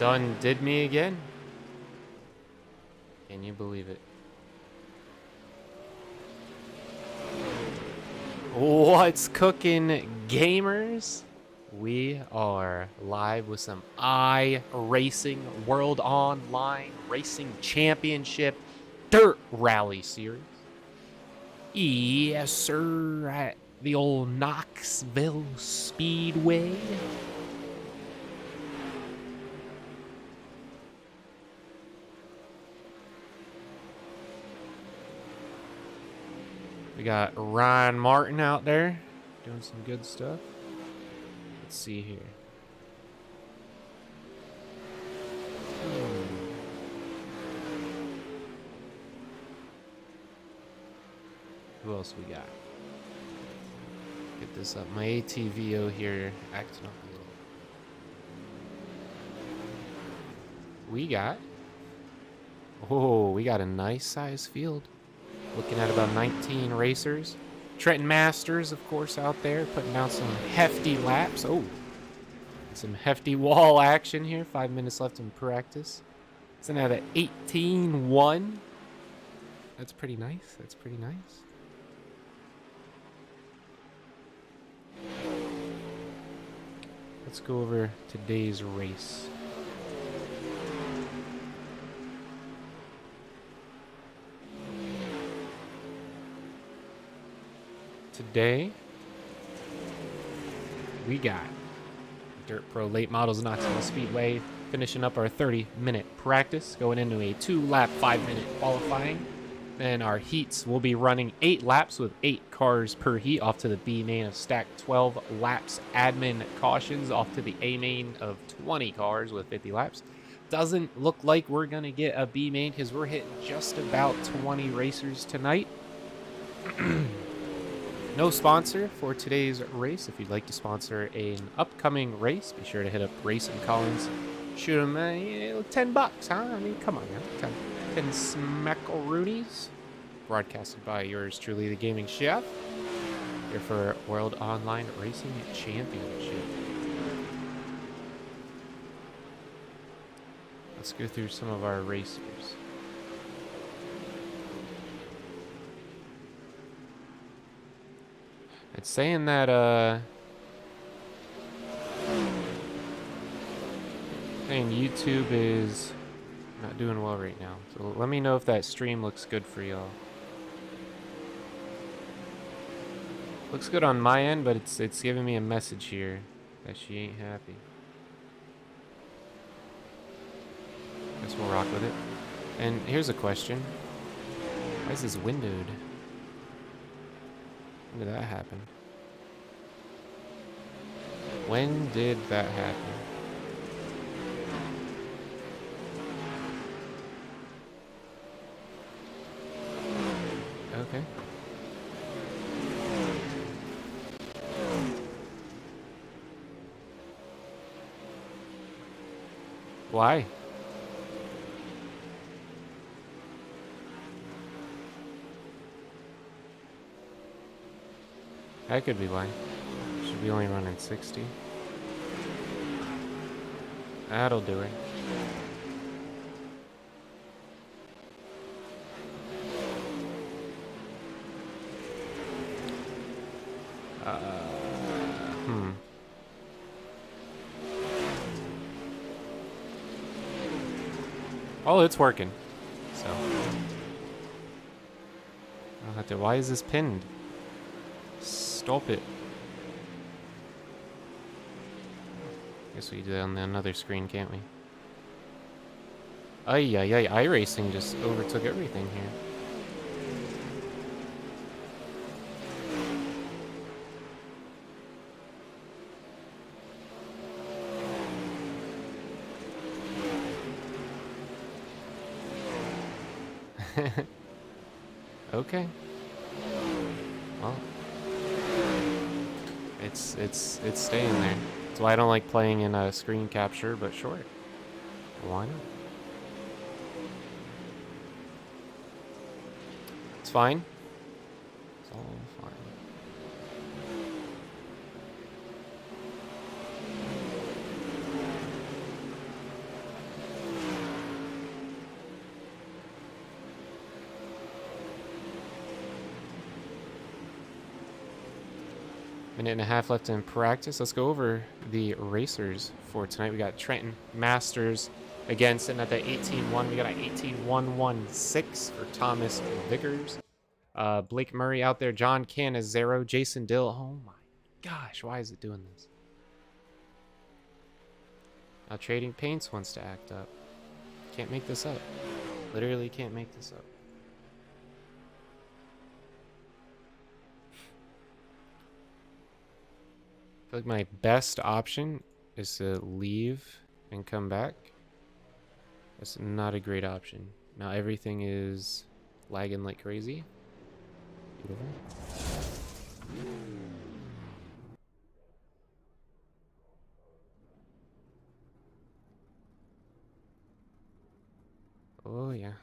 done did me again. Can you believe it? What's cooking, gamers? We are live with some iRacing World Online Racing Championship Dirt Rally Series. Yes, sir, at the old Knoxville Speedway. We got Ryan Martin out there doing some good stuff. Let's see here. Who else we got? Get this up. My ATVO here acting up a little. We got a nice size field. Looking at about 19 racers. Trenton Masters, of course, out there putting out some hefty laps. Oh, some hefty wall action here. 5 minutes left in practice. It's at an 18-1. That's pretty nice. That's pretty nice. Let's go over today's race. Today, we got Dirt Pro Late Models Knoxville Speedway, finishing up our 30-minute practice, going into a 2-lap, 5-minute qualifying. Then our heats will be running 8 laps with 8 cars per heat off to the B main of stacked 12 laps. Admin cautions off to the A main of 20 cars with 50 laps. Doesn't look like we're going to get a B main because we're hitting just about 20 racers tonight. No sponsor for today's race. If you'd like to sponsor an upcoming race, be sure to hit up Racing Collins. Shoot him $10, huh? I mean, come on, man. 10 smackaroonies. Broadcasted by yours truly, the Gaming Chef. Here for World Online Racing Championship. Let's go through some of our racers. It's saying that, saying YouTube is not doing well right now. So let me know if that stream looks good for y'all. Looks good on my end, but it's giving me a message here that she ain't happy. Guess we'll rock with it. And here's a question. Why is this windowed? When did that happen? When did that happen? Okay. Why? That could be why. Should be only running 60. That'll do it. Oh, it's working. So I'll have to. Why is this pinned? Stop it. Guess we can do that on another screen, can't we? iRacing just overtook everything here. Okay. Well, it's staying there. That's why I don't like playing in a screen capture, but sure. Why not? It's fine. It's all fine. Minute and a half left in practice. Let's go over the racers for tonight. We got Trenton Masters again sitting at that 18-1. We got an 18-1-1-6 for Thomas Vickers. Blake Murray out there. John Canizero. Jason Dill. Oh my gosh, why is it doing this? Now Trading Paints wants to act up. Can't make this up. Literally can't make this up. I feel like my best option is to leave and come back. That's not a great option. Now everything is lagging like crazy. Beautiful. Oh yeah.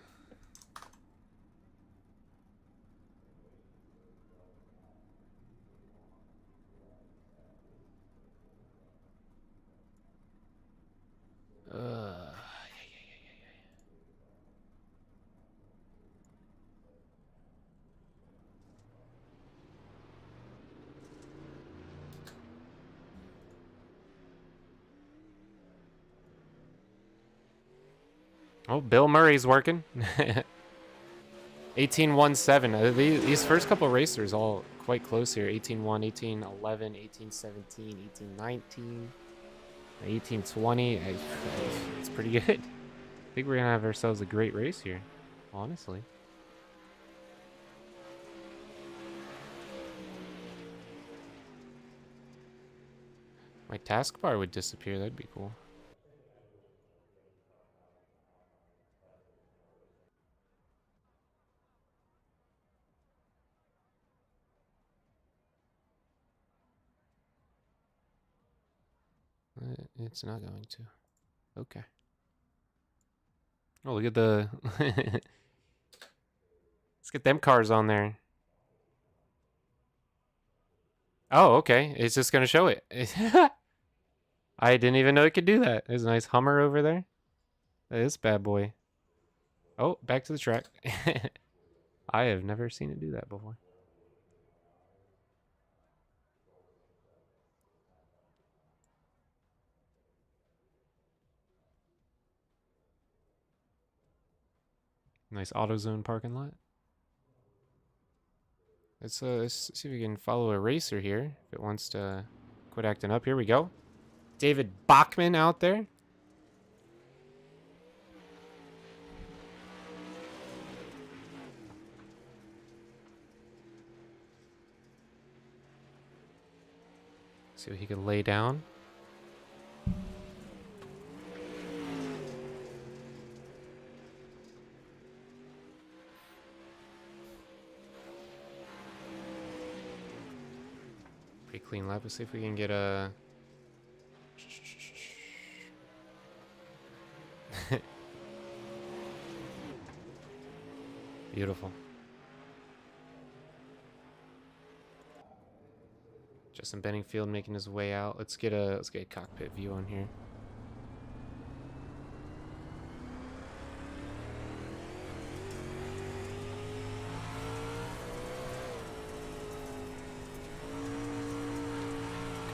Oh, Bill Murray's working. 18-1-7. These first couple racers all quite close here. 18-1, 18-11, 18-17, 18-19, 18-20. It's pretty good. I think we're going to have ourselves a great race here, honestly. My taskbar would disappear. That'd be cool. It's not going to. Okay. Oh, look at the... Let's get them cars on there. Oh, okay. It's just going to show it. I didn't even know it could do that. There's a nice Hummer over there. That is bad boy. Oh, back to the track. I have never seen it do that before. Nice AutoZone parking lot. Let's see if we can follow a racer here. If it wants to quit acting up. Here we go. David Bachman out there. See what he can lay down. Pretty clean lap. Let's see if we can get a... Beautiful. Justin Benningfield making his way out. Let's get a cockpit view on here.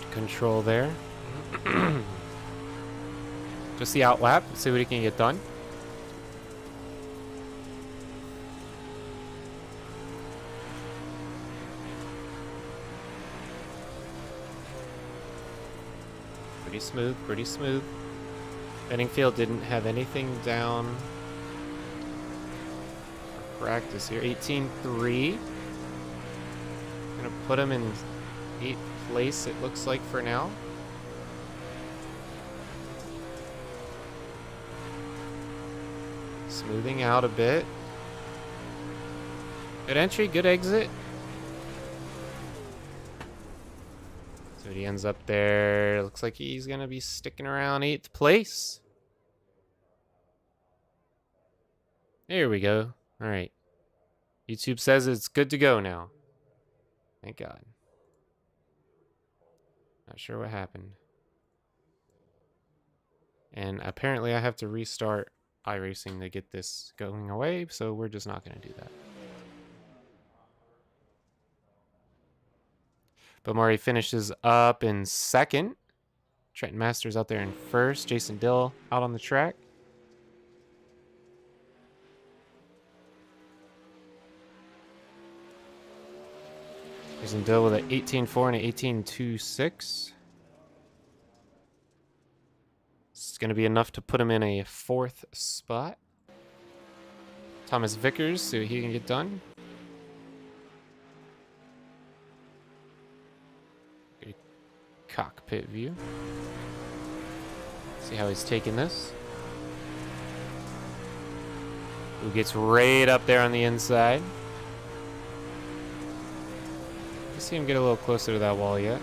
Good control there. Just the out lap. Let's see what he can get done. Pretty smooth, pretty smooth. Benningfield didn't have anything down for practice here. 18-3. Gonna put him in 8th place, it looks like, for now. Smoothing out a bit. Good entry, good exit. So he ends up there. Looks like he's going to be sticking around 8th place. There we go. All right. YouTube says it's good to go now. Thank God. Not sure what happened. And apparently I have to restart iRacing to get this going away, so we're just not going to do that. But Murray finishes up in second. Trenton Masters out there in first. Jason Dill out on the track. Jason Dill with an 18.4 and an 18.26. It's going to be enough to put him in a fourth spot. Thomas Vickers, see what he can get done. Good cockpit view. See how he's taking this. Who gets right up there on the inside. Let's see him get a little closer to that wall yet.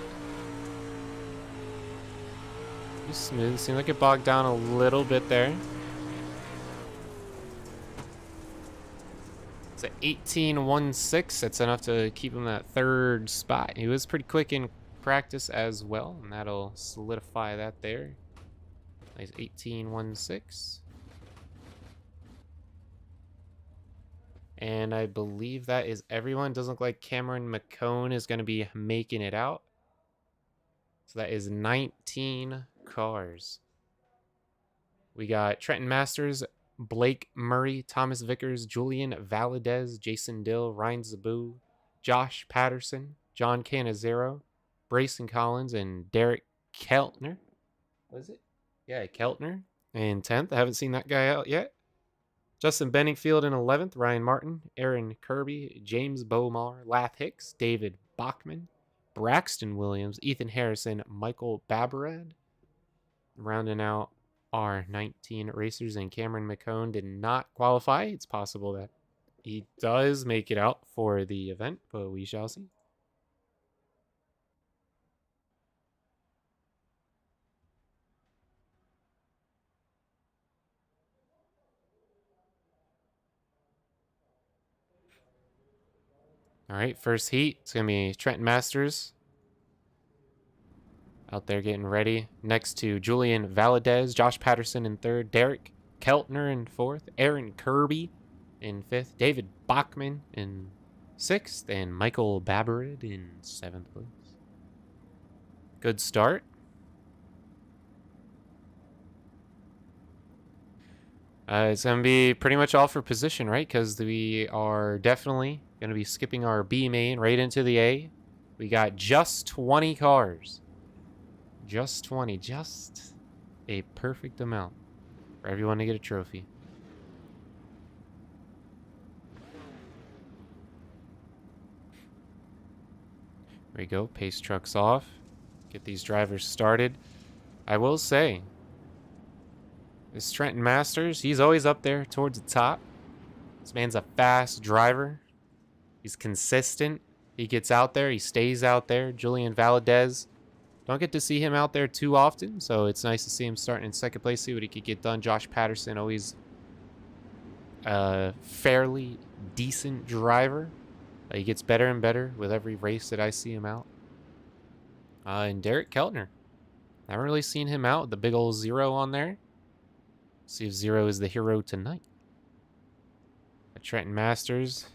He's smooth. Seemed like it bogged down a little bit there. It's an 18.16. That's enough to keep him that third spot. He was pretty quick in practice as well, and that'll solidify that there. Nice 18.16. And I believe that is everyone. Doesn't look like Cameron McCone is going to be making it out. So that is 19 cars. We got Trenton Masters, Blake Murray, Thomas Vickers, Julian Valadez, Jason Dill, Ryan Zabu, Josh Patterson, John Canizero, Brayson Collins, and Derek Keltner. Was it? Yeah, Keltner in 10th. I haven't seen that guy out yet. Justin Benningfield in 11th. Ryan Martin, Aaron Kirby, James Bomar, Lath Hicks, David Bachman, Braxton Williams, Ethan Harrison, Michael Babarad. Rounding out our 19 racers, and Cameron McCone did not qualify. It's possible that he does make it out for the event, but we shall see. All right, first heat. It's going to be Trenton Masters out there getting ready. Next to Julian Valadez, Josh Patterson in third, Derek Keltner in fourth, Aaron Kirby in fifth, David Bachman in sixth, and Michael Babarad in seventh place. Good start. It's going to be pretty much all for position, right? Because we are definitely going to be skipping our B main right into the A. We got just 20 cars. Just 20. Just a perfect amount for everyone to get a trophy. There we go. Pace trucks off. Get these drivers started. I will say, this Trenton Masters, he's always up there towards the top. This man's a fast driver. He's consistent. He gets out there. He stays out there. Julian Valadez. Don't get to see him out there too often, so it's nice to see him starting in second place, see what he could get done. Josh Patterson, always a fairly decent driver. He gets better and better with every race that I see him out. And Derek Keltner. I haven't really seen him out with the big old 0 on there. See if 0 is the hero tonight. At Trenton Masters.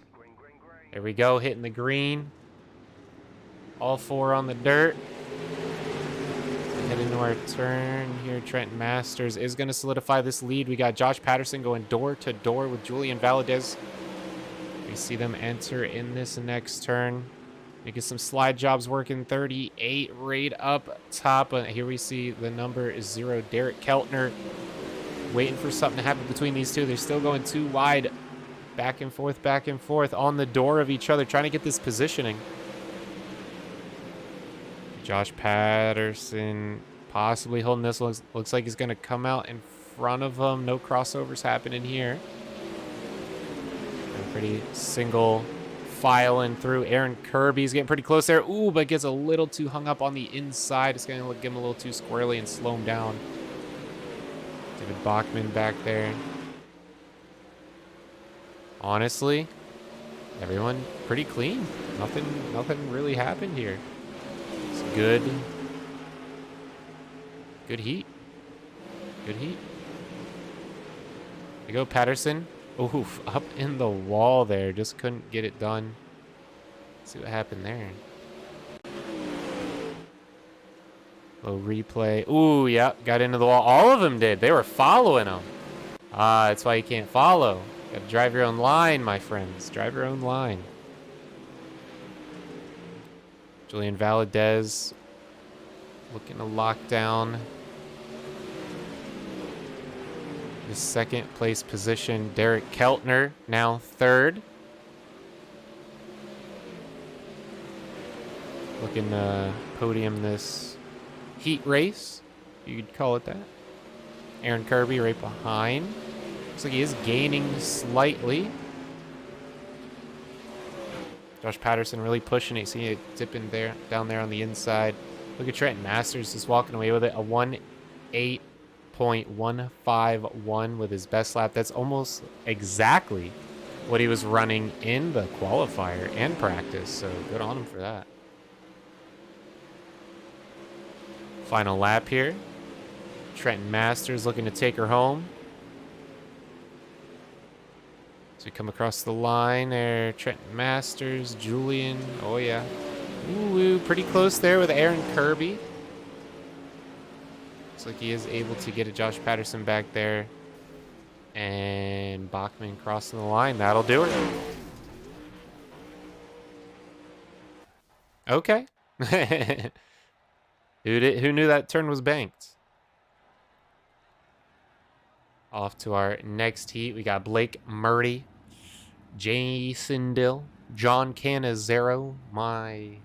There we go, hitting the green. All 4 on the dirt. Head into our turn here. Trenton Masters is going to solidify this lead. We got Josh Patterson going door to door with Julian Valadez. We see them enter in this next turn. Making some slide jobs working. 38 right up top. Here we see the number is 0. Derek Keltner waiting for something to happen between these two. They're still going too wide. Back and forth on the door of each other, trying to get this positioning. Josh Patterson possibly holding this. Looks like he's going to come out in front of him. No crossovers happening here. Pretty single filing through. Aaron Kirby's getting pretty close there. Ooh, but gets a little too hung up on the inside. It's going to give him a little too squirrely and slow him down. David Bachman back there. Honestly, everyone pretty clean. Nothing really happened here. It's good. Good heat. Good heat. There you go, Patterson. Oof, up in the wall there. Just couldn't get it done. Let's see what happened there. Low replay. Ooh, yep, got into the wall. All of them did. They were following him. That's why you can't follow. Gotta drive your own line, my friends. Drive your own line. Julian Valadez looking to lock down the second place position. Derek Keltner now third. Looking to podium this heat race, you could call it that. Aaron Kirby right behind. Looks like he is gaining slightly. Josh Patterson really pushing it. See it dipping there, down there on the inside. Look at Trenton Masters just walking away with it. A 1:8.151 with his best lap. That's almost exactly what he was running in the qualifier and practice. So good on him for that. Final lap here. Trenton Masters looking to take her home. So we come across the line there. Trenton Masters, Julian. Oh, yeah. Ooh, pretty close there with Aaron Kirby. Looks like he is able to get a Josh Patterson back there. And Bachman crossing the line. That'll do it. Okay. Who knew that turn was banked? Off to our next heat. We got Blake Murray, Jason Dill, John Cannizzaro, one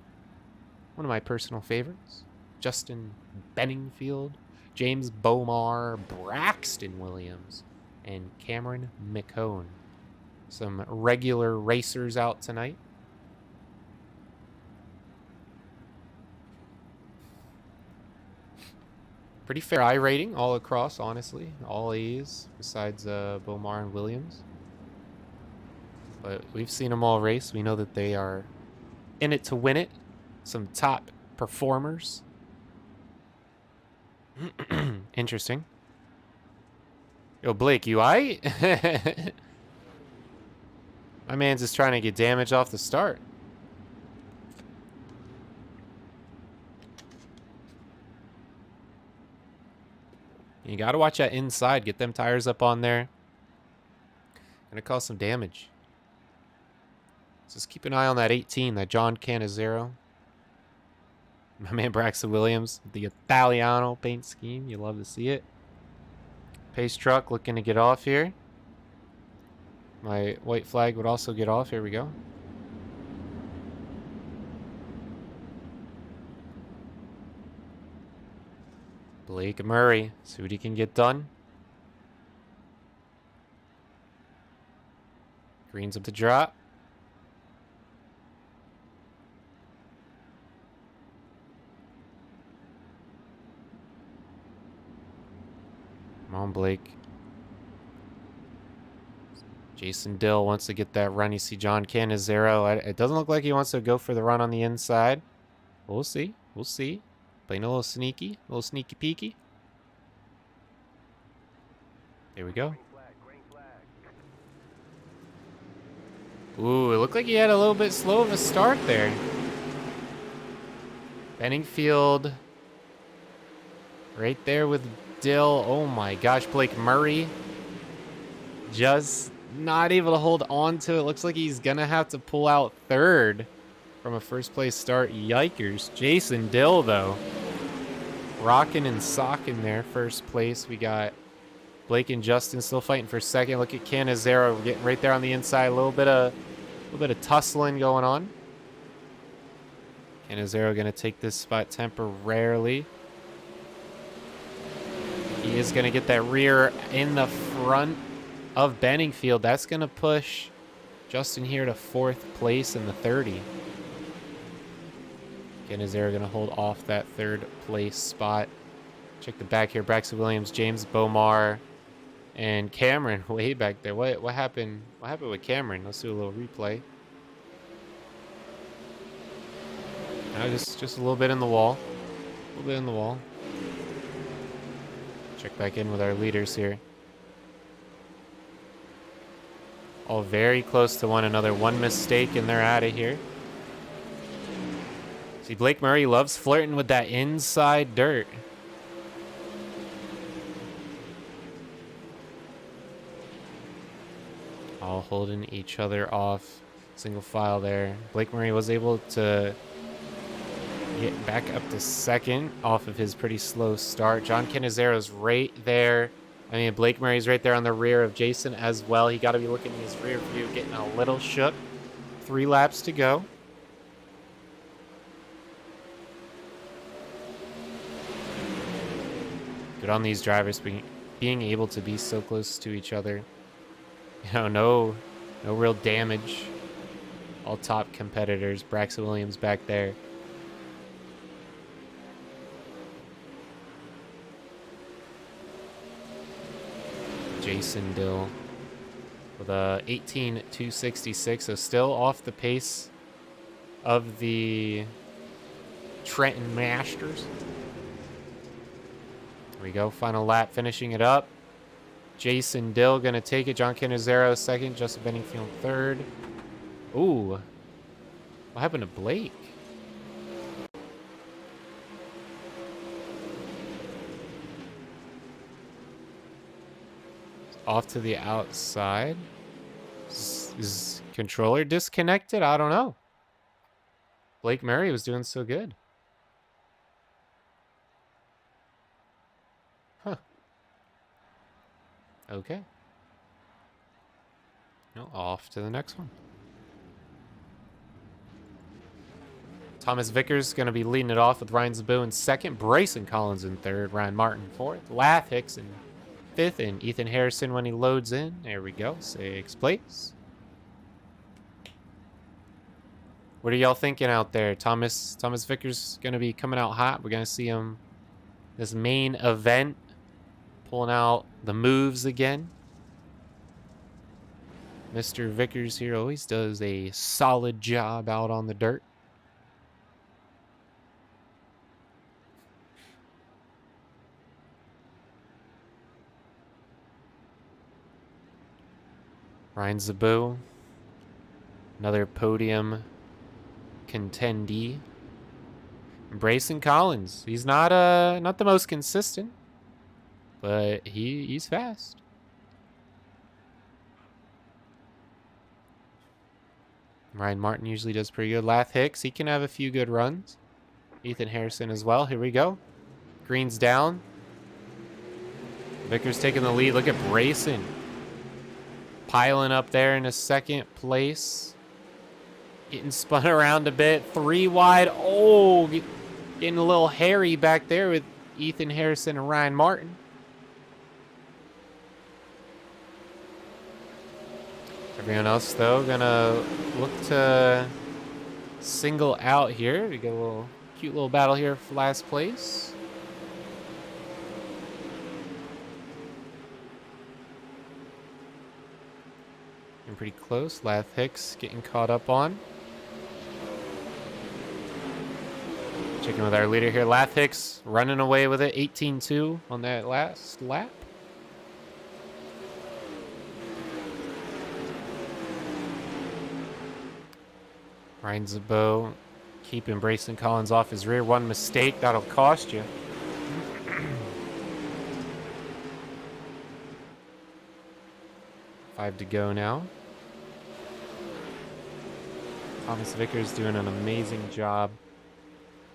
of my personal favorites, Justin Benningfield, James Bomar, Braxton Williams, and Cameron McCone. Some regular racers out tonight. Pretty fair I rating all across, honestly. All A's besides Bomar and Williams. But we've seen them all race. We know that they are in it to win it. Some top performers. Interesting. Yo, Blake, you aight? My man's just trying to get damage off the start. You got to watch that inside. Get them tires up on there. Gonna cause some damage. So just keep an eye on that 18, that John Cannizzaro. My man Braxton Williams, the Italiano paint scheme. You love to see it. Pace truck looking to get off here. My white flag would also get off. Here we go. Blake Murray, see what he can get done. Green's up to drop. Come on, Blake. Jason Dill wants to get that run. You see John Cannizzaro. It doesn't look like he wants to go for the run on the inside. We'll see. We'll see. Playing a little sneaky peeky. There we go. Ooh, it looked like he had a little bit slow of a start there. Benningfield right there with Dill. Oh my gosh, Blake Murray just not able to hold on to it. Looks like he's gonna have to pull out third from a first place start. Yikers. Jason Dill though, rocking and socking there. First place. We got Blake and Justin still fighting for second. Look at Cannizzaro getting right there on the inside. A little bit of tussling going on. Cannizzaro gonna take this spot temporarily. He is gonna get that rear in the front of Benningfield. That's gonna push Justin here to fourth place in the 30. Cannizzaro gonna hold off that third place spot. Check the back here. Braxton Williams, James Bomar, and Cameron way back there. What happened? What happened with Cameron? Let's do a little replay. Now just a little bit in the wall. A little bit in the wall. Check back in with our leaders here. All very close to one another. One mistake and they're out of here. See, Blake Murray loves flirting with that inside dirt. All holding each other off. Single file there. Blake Murray was able to get back up to second off of his pretty slow start. John Canizaro's right there. I mean, Blake Murray's right there on the rear of Jason as well. He got to be looking in his rear view, getting a little shook. 3 laps to go. Good on these drivers being able to be so close to each other. You know, no real damage. All top competitors. Braxton Williams back there. Jason Dill with a 18.266, so still off the pace of the Trenton Masters. Here we go, final lap, finishing it up. Jason Dill gonna take it. John Canizaro second, Justin Benningfield third. Ooh, what happened to Blake? Off to the outside. Is controller disconnected? I don't know. Blake Murray was doing so good. Huh. Okay. No, off to the next one. Thomas Vickers going to be leading it off with Ryan Zaboo in second. Bryson Collins in third. Ryan Martin fourth. Lath Hicks in fifth, and Ethan Harrison when he loads in. There we go, 6th place. What are y'all thinking out there? Thomas Vickers gonna be coming out hot. We're gonna see him this main event, pulling out the moves again. Mr. Vickers here always does a solid job out on the dirt. Ryan Zaboo, another podium contendee. And Bryson Collins, he's not the most consistent, but he's fast. Ryan Martin usually does pretty good. Lath Hicks, he can have a few good runs. Ethan Harrison as well. Here we go. Green's down. Vickers taking the lead. Look at Bryson piling up there in a second place. Getting spun around a bit. 3 wide. Oh, getting a little hairy back there with Ethan Harrison and Ryan Martin. Everyone else, though, gonna look to single out here. We get a little cute little battle here for last place. Getting pretty close. Lath Hicks getting caught up on. Checking with our leader here. Lath Hicks running away with it. 18-2 on that last lap. Ryan Zaboo keeping Bryson Collins off his rear. One mistake, that'll cost you. Five to go now. Thomas Vickers doing an amazing job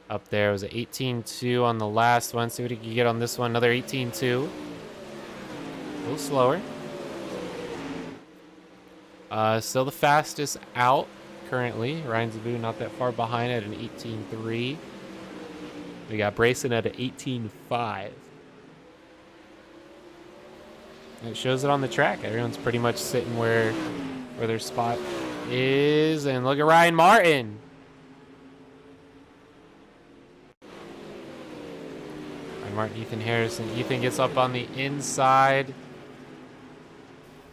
up there. It was an 18-2 on the last one. See what he can get on this one. Another 18-2. A little slower. Still the fastest out currently. Ryan Zaboo not that far behind at an 18-3. We got Bryson at an 18-5. And it shows it on the track. Everyone's pretty much sitting where their spot is. And look at Ryan Martin. Ryan Martin, Ethan Harrison. Ethan gets up on the inside.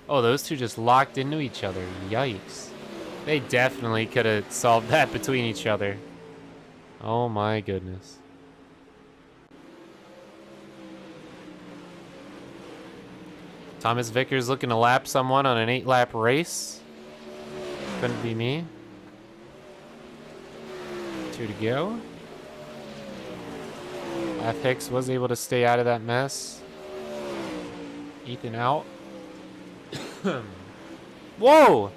Oh, those two just locked into each other. Yikes. They definitely could have solved that between each other. Oh my goodness. Thomas Vickers looking to lap someone on an 8-lap race. Couldn't be me. 2 to go. F. Hicks was able to stay out of that mess. Ethan out. Whoa!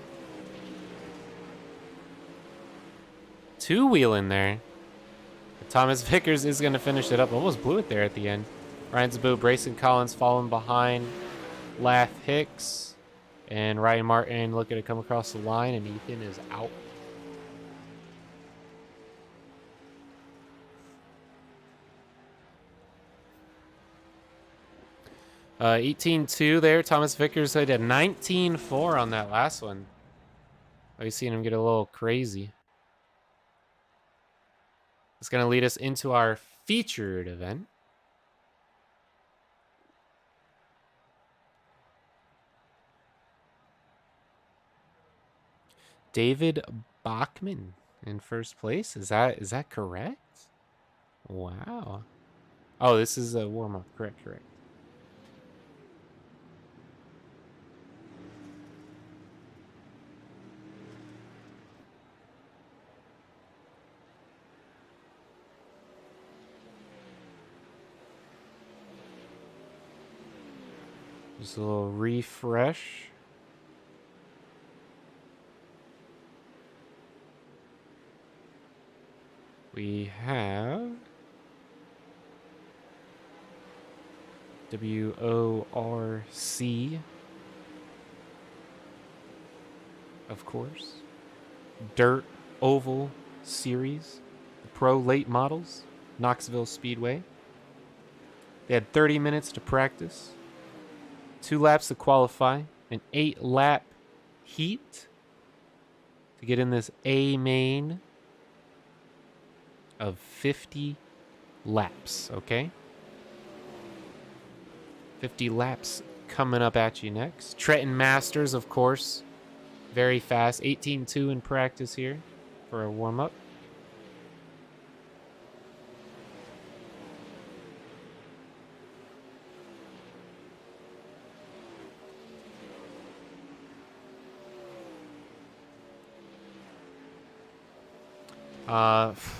Two-wheeling there. Thomas Vickers is going to finish it up. Almost blew it there at the end. Ryan Zaboo, Brayson Collins falling behind Lath Hicks. And Ryan Martin looking to come across the line, and Ethan is out. Uh, 18-2 there. Thomas Vickers had a 19-4 on that last one. I've seen him get a little crazy. It's going to lead us into our featured event. David Bachman in first place. Is that correct? Wow. Oh, this is a warm-up. Correct. Just a little refresh. We have WORC, of course. Dirt Oval Series, the Pro Late Models, Knoxville Speedway. They had 30 minutes to practice, 2 laps to qualify, an 8-lap heat to get in this A main of 50 laps, okay? 50 laps coming up at you next. Trenton Masters, of course, very fast. 18-2 in practice here for a warm-up.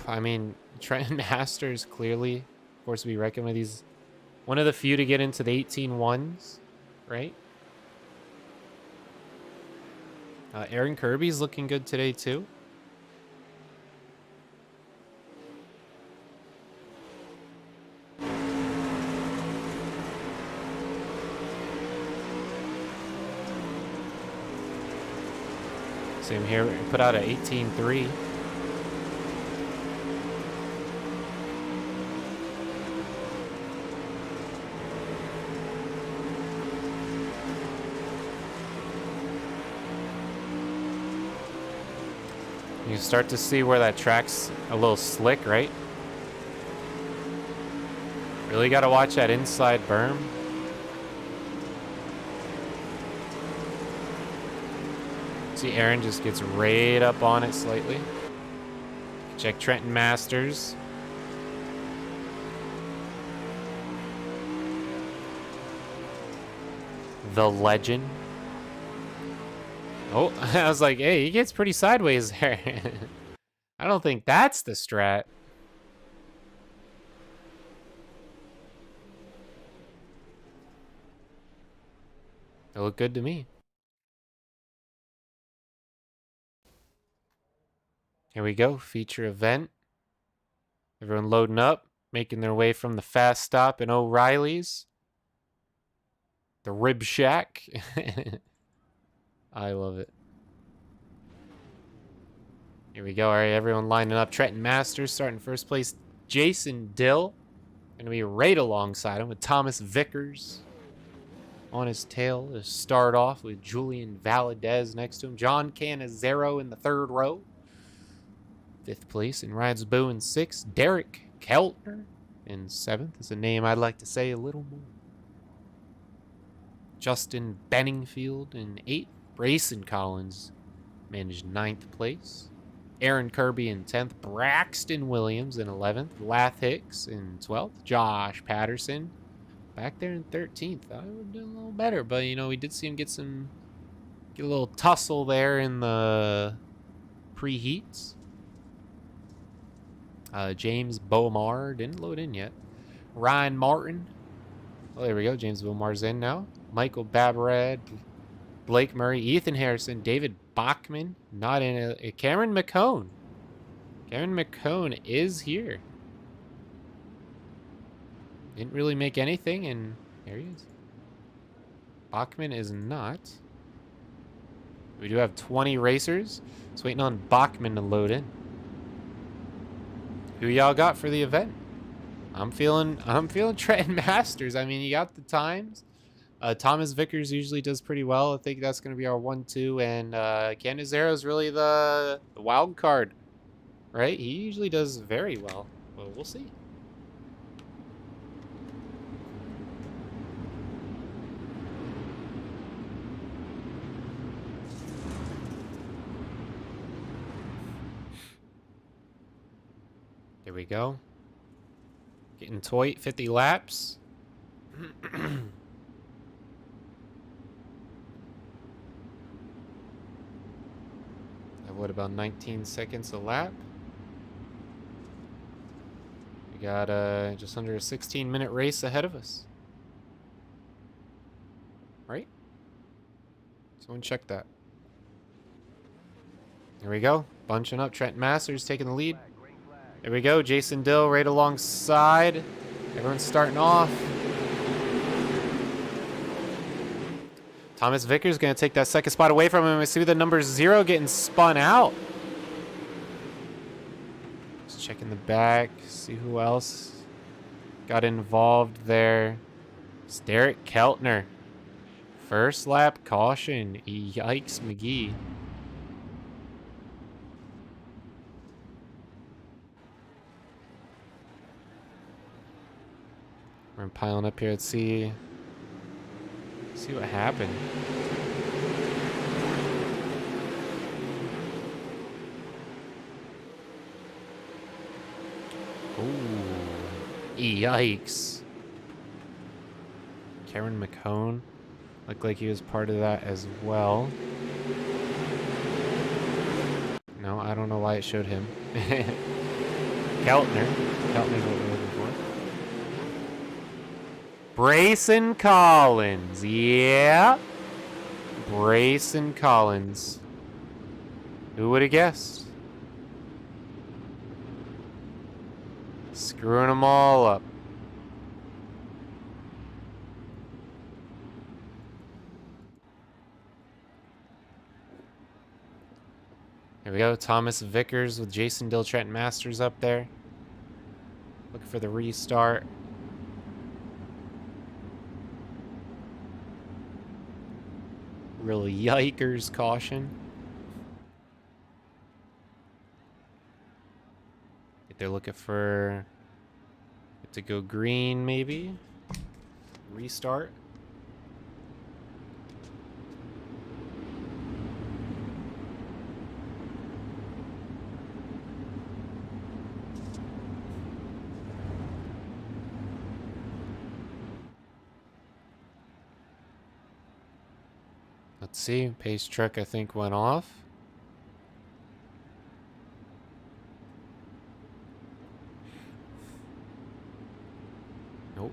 I mean, Trenton Masters clearly, of course, we reckon with these, one of the few to get into the 18-1s, right? Aaron Kirby's looking good today too. Same here, put out a 18-3. You start to see where that track's a little slick, right? Really got to watch that inside berm. See, Aaron just gets right up on it slightly. Check Trenton Masters. The legend. Oh, I was like, hey, he gets pretty sideways there. I don't think that's the strat. It looked good to me. Here we go, feature event. Everyone loading up, making their way from the fast stop in O'Reilly's. The Rib Shack. I love it. Here we go. All right, everyone lining up. Trenton Masters starting first place. Jason Dill going to be right alongside him with Thomas Vickers on his tail to start off with Julian Valadez next to him. John Canizero in the 3rd row. 5th place. And Ryan Zaboo in 6th. Derek Keltner in 7th. Is a name I'd like to say a little more. Justin Benningfield in 8th. Brayson Collins managed 9th place. Aaron Kirby in 10th. Braxton Williams in 11th. Lath Hicks in 12th. Josh Patterson back there in 13th. I would have done a little better, but, you know, we did see him get a little tussle there in the preheats. James Bomar didn't load in yet. Ryan Martin. Oh, there we go. James Wilmar's in now. Michael Babarad, Blake Murray, Ethan Harrison, David Bachman. Not in a Cameron McCone. Cameron McCone is here. Didn't really make anything, and there he is. Bachman is not. We do have 20 racers. Just waiting on Bachman to load in. Who y'all got for the event? I'm feeling Trenton Masters. I mean, you got the times. Thomas Vickers usually does pretty well. I think that's going to be our 1-2. And Canizero is really the wild card, right? He usually does very well. Well, we'll see. There we go. Getting toy 50 laps. What, about 19 seconds a lap? We got just under a 16-minute race ahead of us. Right? Someone check that. There we go. Bunching up. Trent Masters taking the lead. There we go. Jason Dill right alongside. Everyone's starting off. Thomas Vickers going to take that second spot away from him. We see the number 0 getting spun out. Just checking the back. See who else got involved there. It's Derek Keltner. First lap caution. Yikes, McGee. We're piling up here. Let's see what happened. Ooh, yikes. Cameron McCone looked like he was part of that as well. No, I don't know why it showed him. Keltner's what we're looking for. Brayson Collins, yeah. Brayson Collins. Who would have guessed? Screwing them all up. Here we go. Thomas Vickers with Jason Dill, Trent Masters up there. Looking for the restart. Real yikers caution. They're looking for it to go green, maybe. Restart. Let's see. Pace truck, I think, went off. Nope.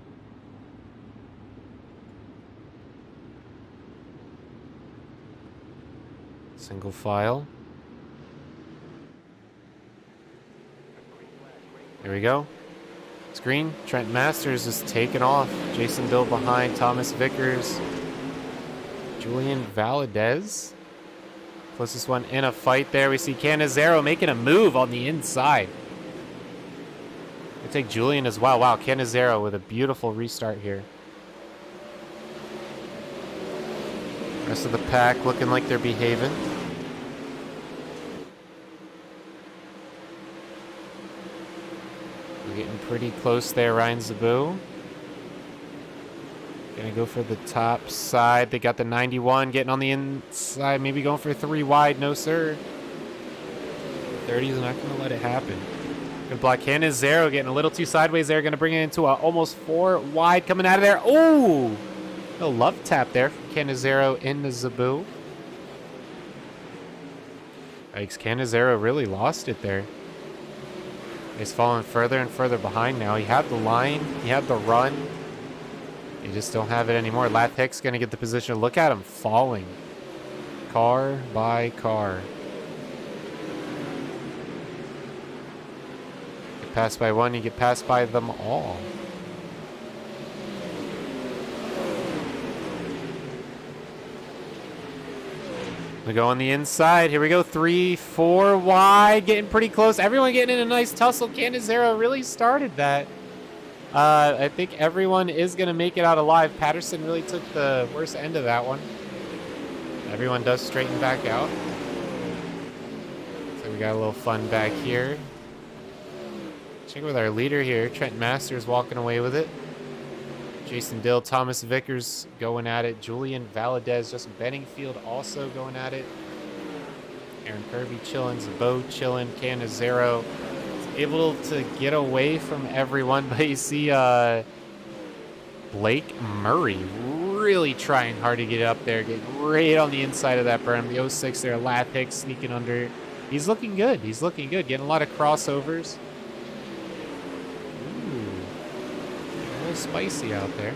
Single file. There we go. It's green. Trent Masters is taking off. Jason Dill behind. Thomas Vickers. Julian Valadez. Closest one in a fight there. We see Canizero making a move on the inside. We take Julian as well. Wow, Canizero with a beautiful restart here. Rest of the pack looking like they're behaving. We're getting pretty close there, Ryan Zabu. Gonna go for the top side. They got the 91 getting on the inside. Maybe going for 3 wide. No, sir. 30 is not gonna let it happen. Good block. Canizero getting a little too sideways there. Gonna bring it into a almost 4 wide coming out of there. Oh! A love tap there from Canizero into Zabu. Yikes, Canizero really lost it there. He's falling further and further behind now. He had the line. He had the run. You just don't have it anymore. Lath Hicks going to get the position. Look at him falling. Car by car. Get passed by one, you get passed by them all. We go on the inside. Here we go. 3, 4 wide. Getting pretty close. Everyone getting in a nice tussle. Canizero really started that. I think everyone is going to make it out alive. Patterson really took the worst end of that one. Everyone does straighten back out. So we got a little fun back here. Check with our leader here. Trent Masters walking away with it. Jason Dill, Thomas Vickers going at it. Julian Valadez, Justin Benningfield also going at it. Aaron Kirby chilling. Zabo chilling. Canizero able to get away from everyone. But you see Blake Murray really trying hard to get up there. Get right on the inside of that berm. The 06 there. Lath Hicks sneaking under. He's looking good. He's looking good. Getting a lot of crossovers. Spicy out there.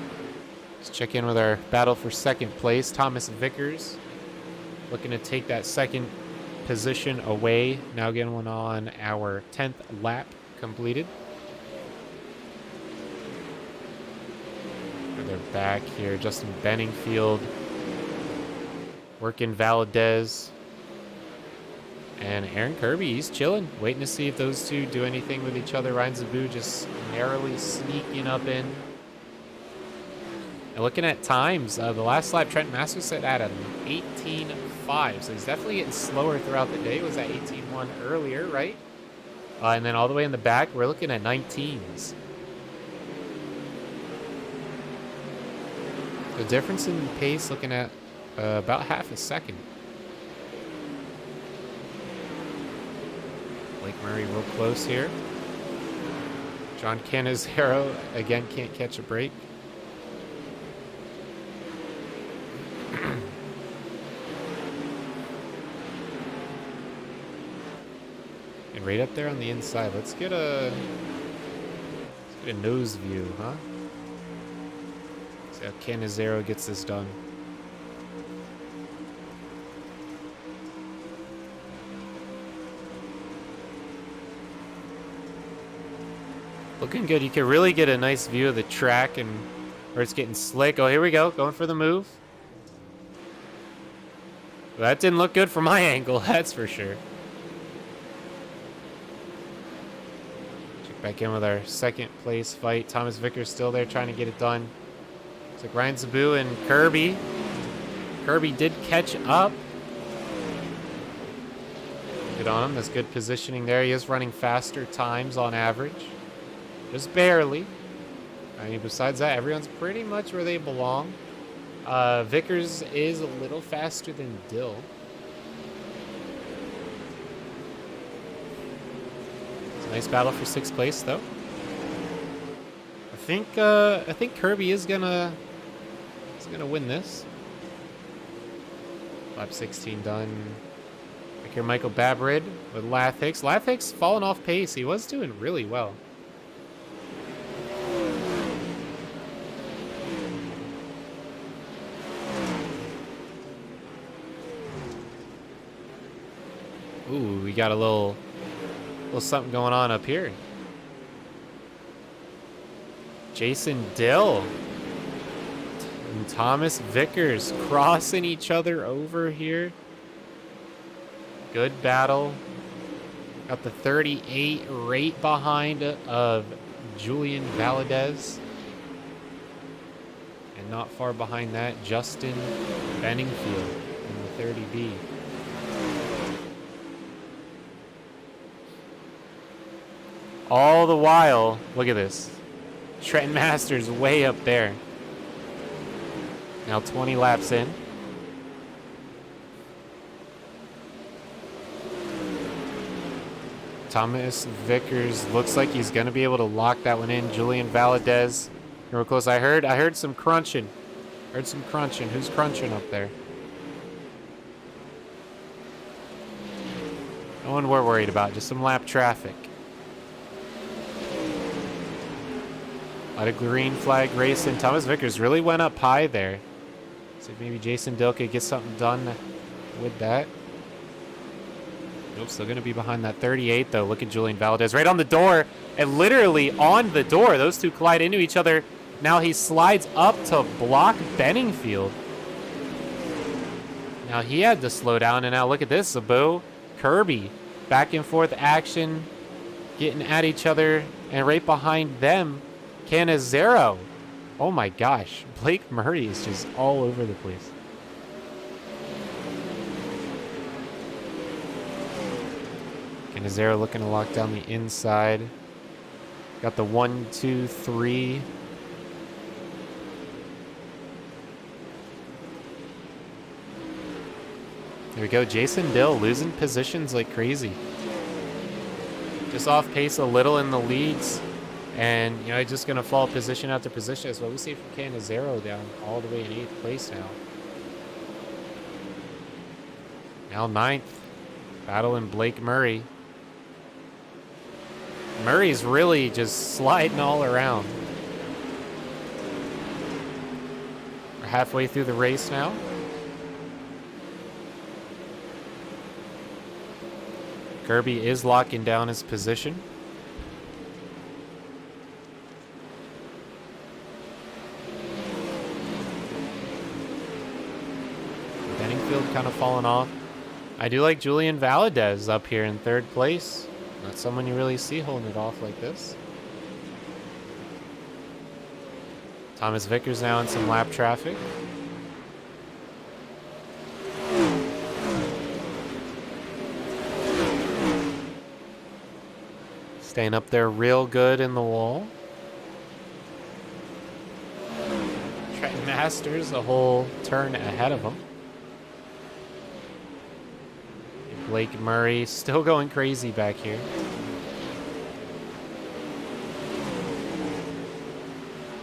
Let's check in with our battle for second place. Thomas Vickers looking to take that second position away. Now getting one on our 10th lap completed. They're back here. Justin Benningfield working Valadez. And Aaron Kirby, he's chilling, waiting to see if those two do anything with each other. Ryan Zabu just narrowly sneaking up in. And looking at times, the last lap Trent Masters set at an 18.5, so he's definitely getting slower throughout the day. It was at 18.1 earlier, right? And then all the way in the back, we're looking at 19s. The difference in pace, looking at about half a second. Blake Murray real close here. John Canizero, again, can't catch a break. And right up there on the inside, let's get a nose view, huh? See how Canizero gets this done. Looking good. You can really get a nice view of the track and where it's getting slick. Oh, here we go. Going for the move. Well, that didn't look good from my angle, that's for sure. Check back in with our second place fight. Thomas Vickers still there trying to get it done. It's like Ryan Zabu and Kirby. Kirby did catch up. Good on him. That's good positioning there. He is running faster times on average. Just barely. I mean, besides that, everyone's pretty much where they belong. Vickers is a little faster than Dill. It's a nice battle for 6th place, though. I think Kirby is gonna win this. Lap 16 done. Back here, Michael Babrid with Lath Hicks. Lath Hicks falling off pace. He was doing really well. Ooh, we got a little something going on up here. Jason Dill and Thomas Vickers crossing each other over here. Good battle. Got the 38 right behind of Julian Valadez. And not far behind that, Justin Benningfield in the 30B. All the while, look at this. Trent Masters way up there. Now 20 laps in. Thomas Vickers looks like he's going to be able to lock that one in. Julian Valadez, real close. I heard some crunching. Heard some crunching. Who's crunching up there? No one we're worried about. Just some lap traffic. A lot of green flag racing. Thomas Vickers really went up high there. So maybe Jason Dill could get something done with that. Nope, still going to be behind that 38, though. Look at Julian Valadez right on the door. And literally on the door, those two collide into each other. Now he slides up to block Benningfield. Now he had to slow down, and now look at this, Sabu, Kirby, back and forth action, getting at each other, and right behind them, Canizero. Oh my gosh, Blake Murray is just all over the place. Canizero looking to lock down the inside. Got the 1, 2, 3. There we go. Jason Dill losing positions like crazy. Just off pace a little in the leads. And, you know, just going to fall position after position. That's what we see from Canizero down all the way in 8th place now. Now 9th. Battling Blake Murray. Murray's really just sliding all around. We're halfway through the race now. Kirby is locking down his position. Benningfield kind of falling off. I do like Julian Valadez up here in 3rd place. Not someone you really see holding it off like this. Thomas Vickers now in some lap traffic. Staying up there real good in the wall. Trenton Masters a whole turn ahead of him. Blake Murray still going crazy back here.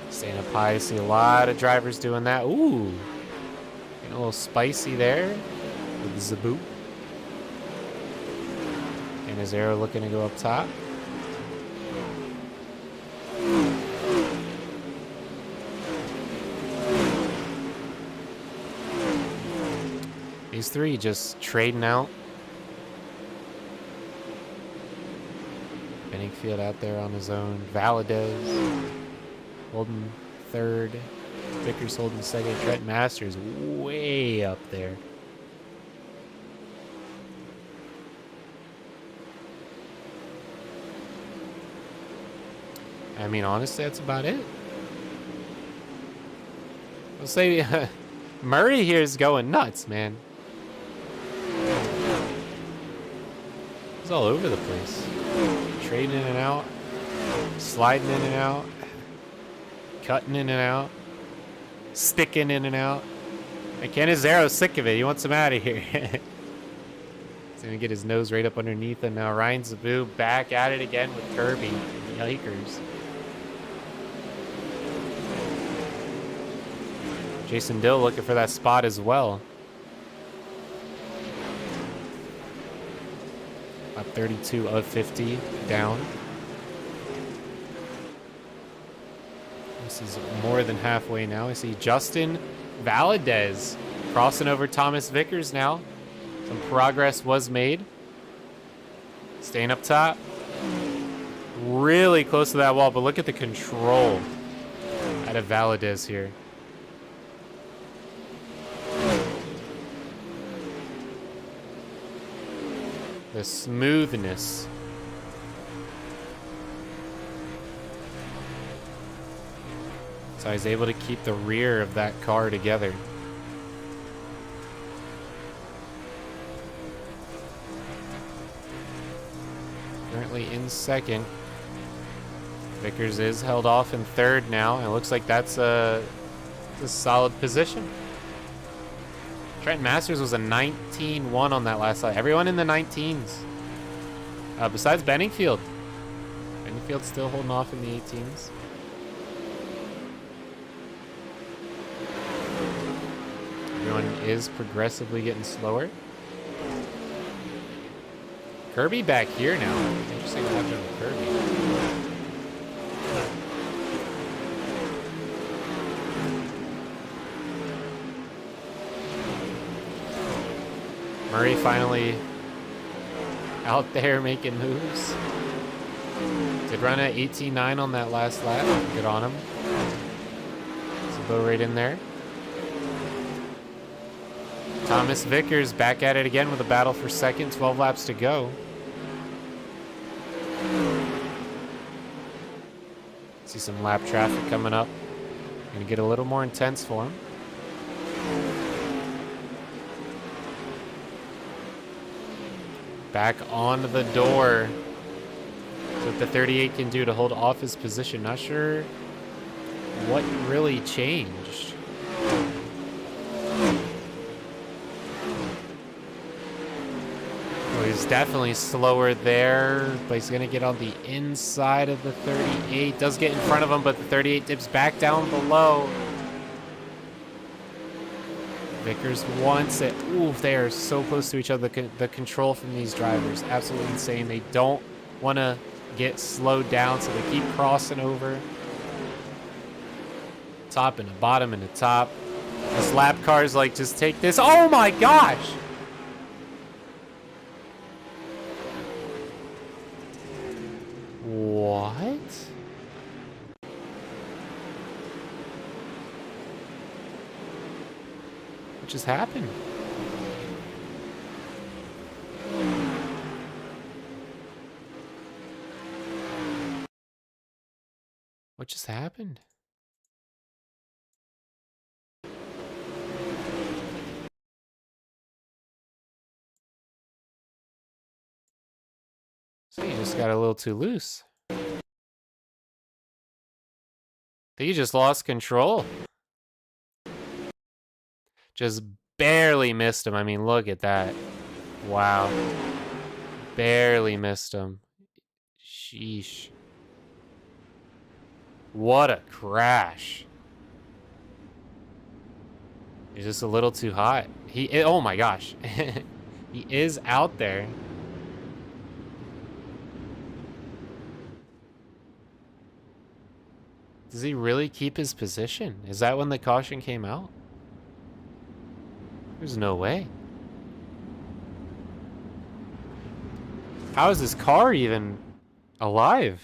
Staying up high. See a lot of drivers doing that. Ooh. Getting a little spicy there with Zabu. And Canizero looking to go up top. These three just trading out. Benningfield out there on his own. Valadez holding 3rd. Vickers holding 2nd. Trent Masters way up there. I mean, honestly, that's about it. I'll say Murray here is going nuts, man. He's all over the place. Trading in and out. Sliding in and out. Cutting in and out. Sticking in and out. And Canizaro's sick of it. He wants him out of here. He's going to get his nose right up underneath him now. Ryan Zabu back at it again with Kirby. Yikers. Jason Dill looking for that spot as well. Up 32 of 50 down. This is more than halfway now. I see Justin Valadez crossing over Thomas Vickers now. Some progress was made. Staying up top. Really close to that wall, but look at the control out of Valadez here. The smoothness. So he's able to keep the rear of that car together. Currently in 2nd. Vickers is held off in 3rd now. And it looks like that's a solid position. Trent Masters was a 19-1 on that last side. Everyone in the 19s. Besides Benningfield. Benningfield's still holding off in the 18s. Everyone is progressively getting slower. Kirby back here now. Interesting what happened with Kirby. Murray finally out there making moves. Did run at 18.9 on that last lap. Good on him. So right in there. Thomas Vickers back at it again with a battle for second. 12 laps to go. See some lap traffic coming up. Gonna get a little more intense for him. Back on the door. So what the 38 can do to hold off his position. Not sure what really changed. Well, he's definitely slower there, but he's gonna get on the inside of the 38. Does get in front of him, but the 38 dips back down below. Vickers wants it. Ooh, they are so close to each other. The control from these drivers, absolutely insane. They don't want to get slowed down, so they keep crossing over. Top and the bottom and the top. This lap car is like, just take this. Oh my gosh! What? What just happened? What just happened? So you just got a little too loose. I think you just lost control. Just barely missed him. I mean, look at that. Wow. Barely missed him. Sheesh. What a crash. He's just a little too hot. Oh my gosh. He is out there. Does he really keep his position? Is that when the caution came out? There's no way. How is this car even alive?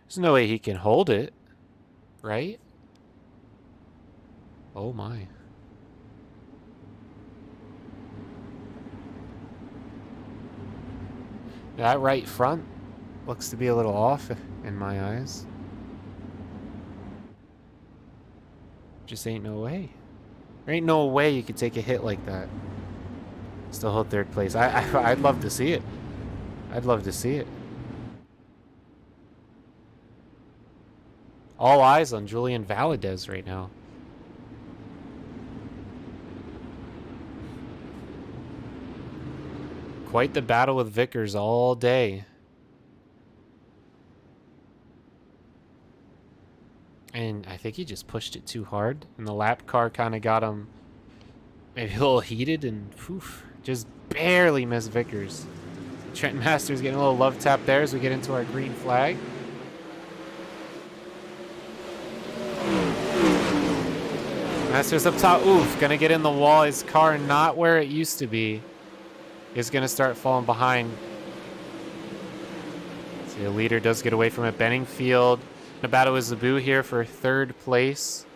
There's no way he can hold it, right? Oh my. That right front looks to be a little off in my eyes. Just ain't no way. There ain't no way you could take a hit like that. Still hold third place. I'd love to see it. I'd love to see it. All eyes on Julian Valadez right now. Quite the battle with Vickers all day. And I think he just pushed it too hard. And the lap car kind of got him maybe a little heated and poof, just barely missed Vickers. Trent Masters getting a little love tap there as we get into our green flag. Masters up top. Oof, gonna get in the wall. His car not where it used to be. Is gonna start falling behind. See, the leader does get away from it. Benningfield. The battle with Zabu here for third place.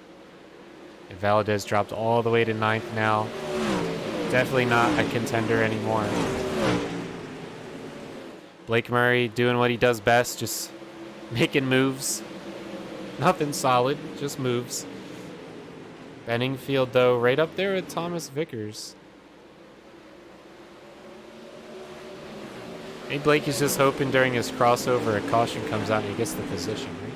And Valadez dropped all the way to 9th now. Definitely not a contender anymore. Blake Murray doing what he does best, just making moves. Nothing solid, just moves. Benningfield, though, right up there with Thomas Vickers. Maybe Blake is just hoping during his crossover a caution comes out and he gets the position, right?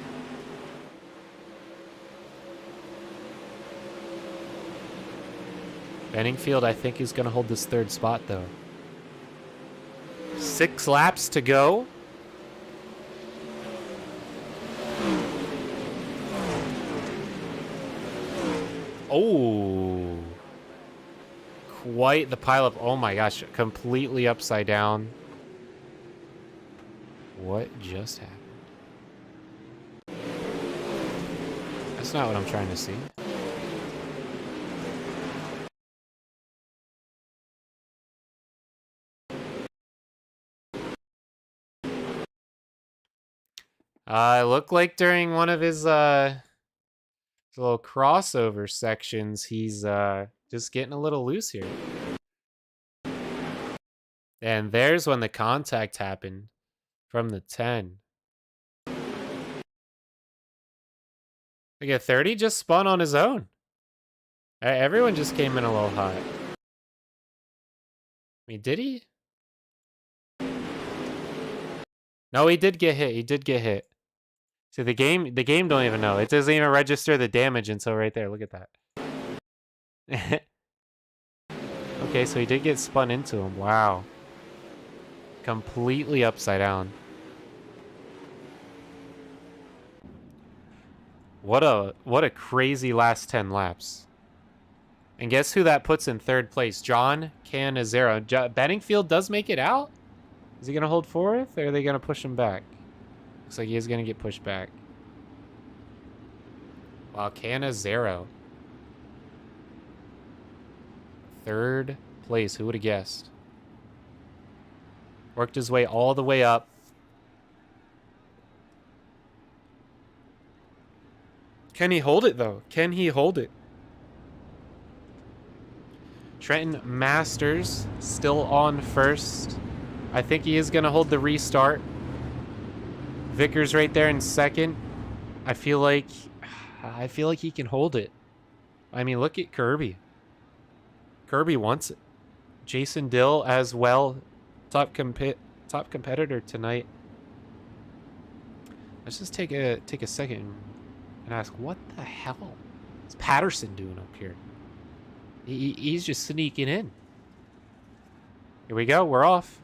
Benningfield, I think, is going to hold this third spot, though. 6 laps to go. Oh. Quite the pileup. Oh my gosh. Completely upside down. What just happened? That's not what I'm trying to see. It looked like during one of his little crossover sections, he's just getting a little loose here. And there's when the contact happened from the 10. Like a 30 just spun on his own. Everyone just came in a little hot. I mean, did he? No, he did get hit. He did get hit. See, the game don't even know. It doesn't even register the damage until right there. Look at that. Okay, so he did get spun into him. Wow. Completely upside down. What a crazy last 10 laps. And guess who that puts in third place? John Cannizzaro. Benningfield does make it out? Is he going to hold fourth, or are they going to push him back? Looks like he is going to get pushed back. Wow, Cannizzaro. Third place. Who would have guessed? Worked his way all the way up. Can he hold it, though? Can he hold it? Trenton Masters still on first. I think he is going to hold the restart. Vickers right there in second. I feel like he can hold it. I mean, look at Kirby. Kirby wants it. Jason Dill as well. Top competitor tonight. Let's just take a second and ask, what the hell is Patterson doing up here? He's just sneaking in. Here we go. We're off.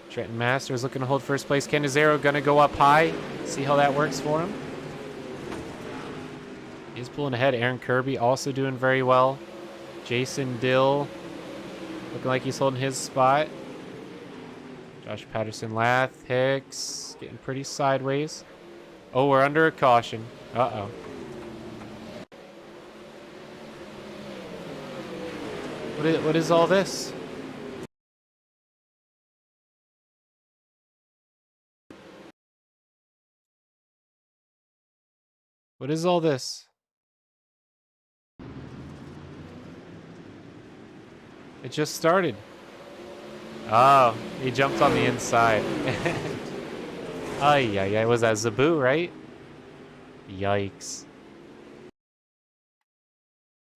Trenton Masters looking to hold first place. Cannizzaro going to go up high. See how that works for him. He's pulling ahead. Aaron Kirby also doing very well. Jason Dill looking like he's holding his spot. Josh Patterson, Lath, Hicks getting pretty sideways. Oh, we're under a caution. Uh-oh. What is all this? What is all this? It just started. Oh, he jumped on the inside. Ay, ay, ay. Was that Zabu, right? Yikes.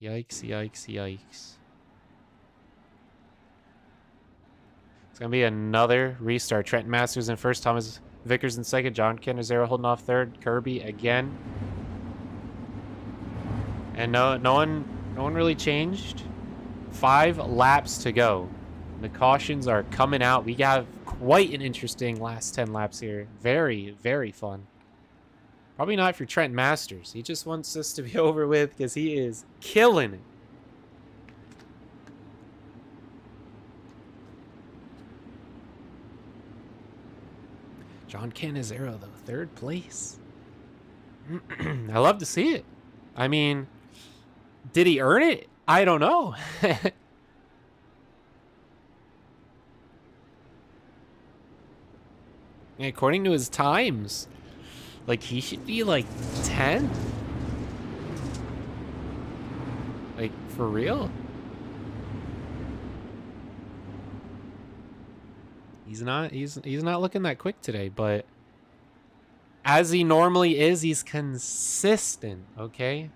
Yikes, yikes, yikes. It's going to be another restart. Trenton Masters in first, Thomas Vickers in second, John Cannizzaro holding off third, Kirby again. And no one really changed. 5 laps to go. The cautions are coming out. We have quite an interesting last 10 laps here. Very, very fun. Probably not for Trent Masters. He just wants this to be over with because he is killing it. John Cannizzaro, though, third place. I love to see it. I mean, did he earn it? I don't know. According to his times, like, he should be like 10. Like, for real. He's not looking that quick today, but as he normally is, he's consistent, okay?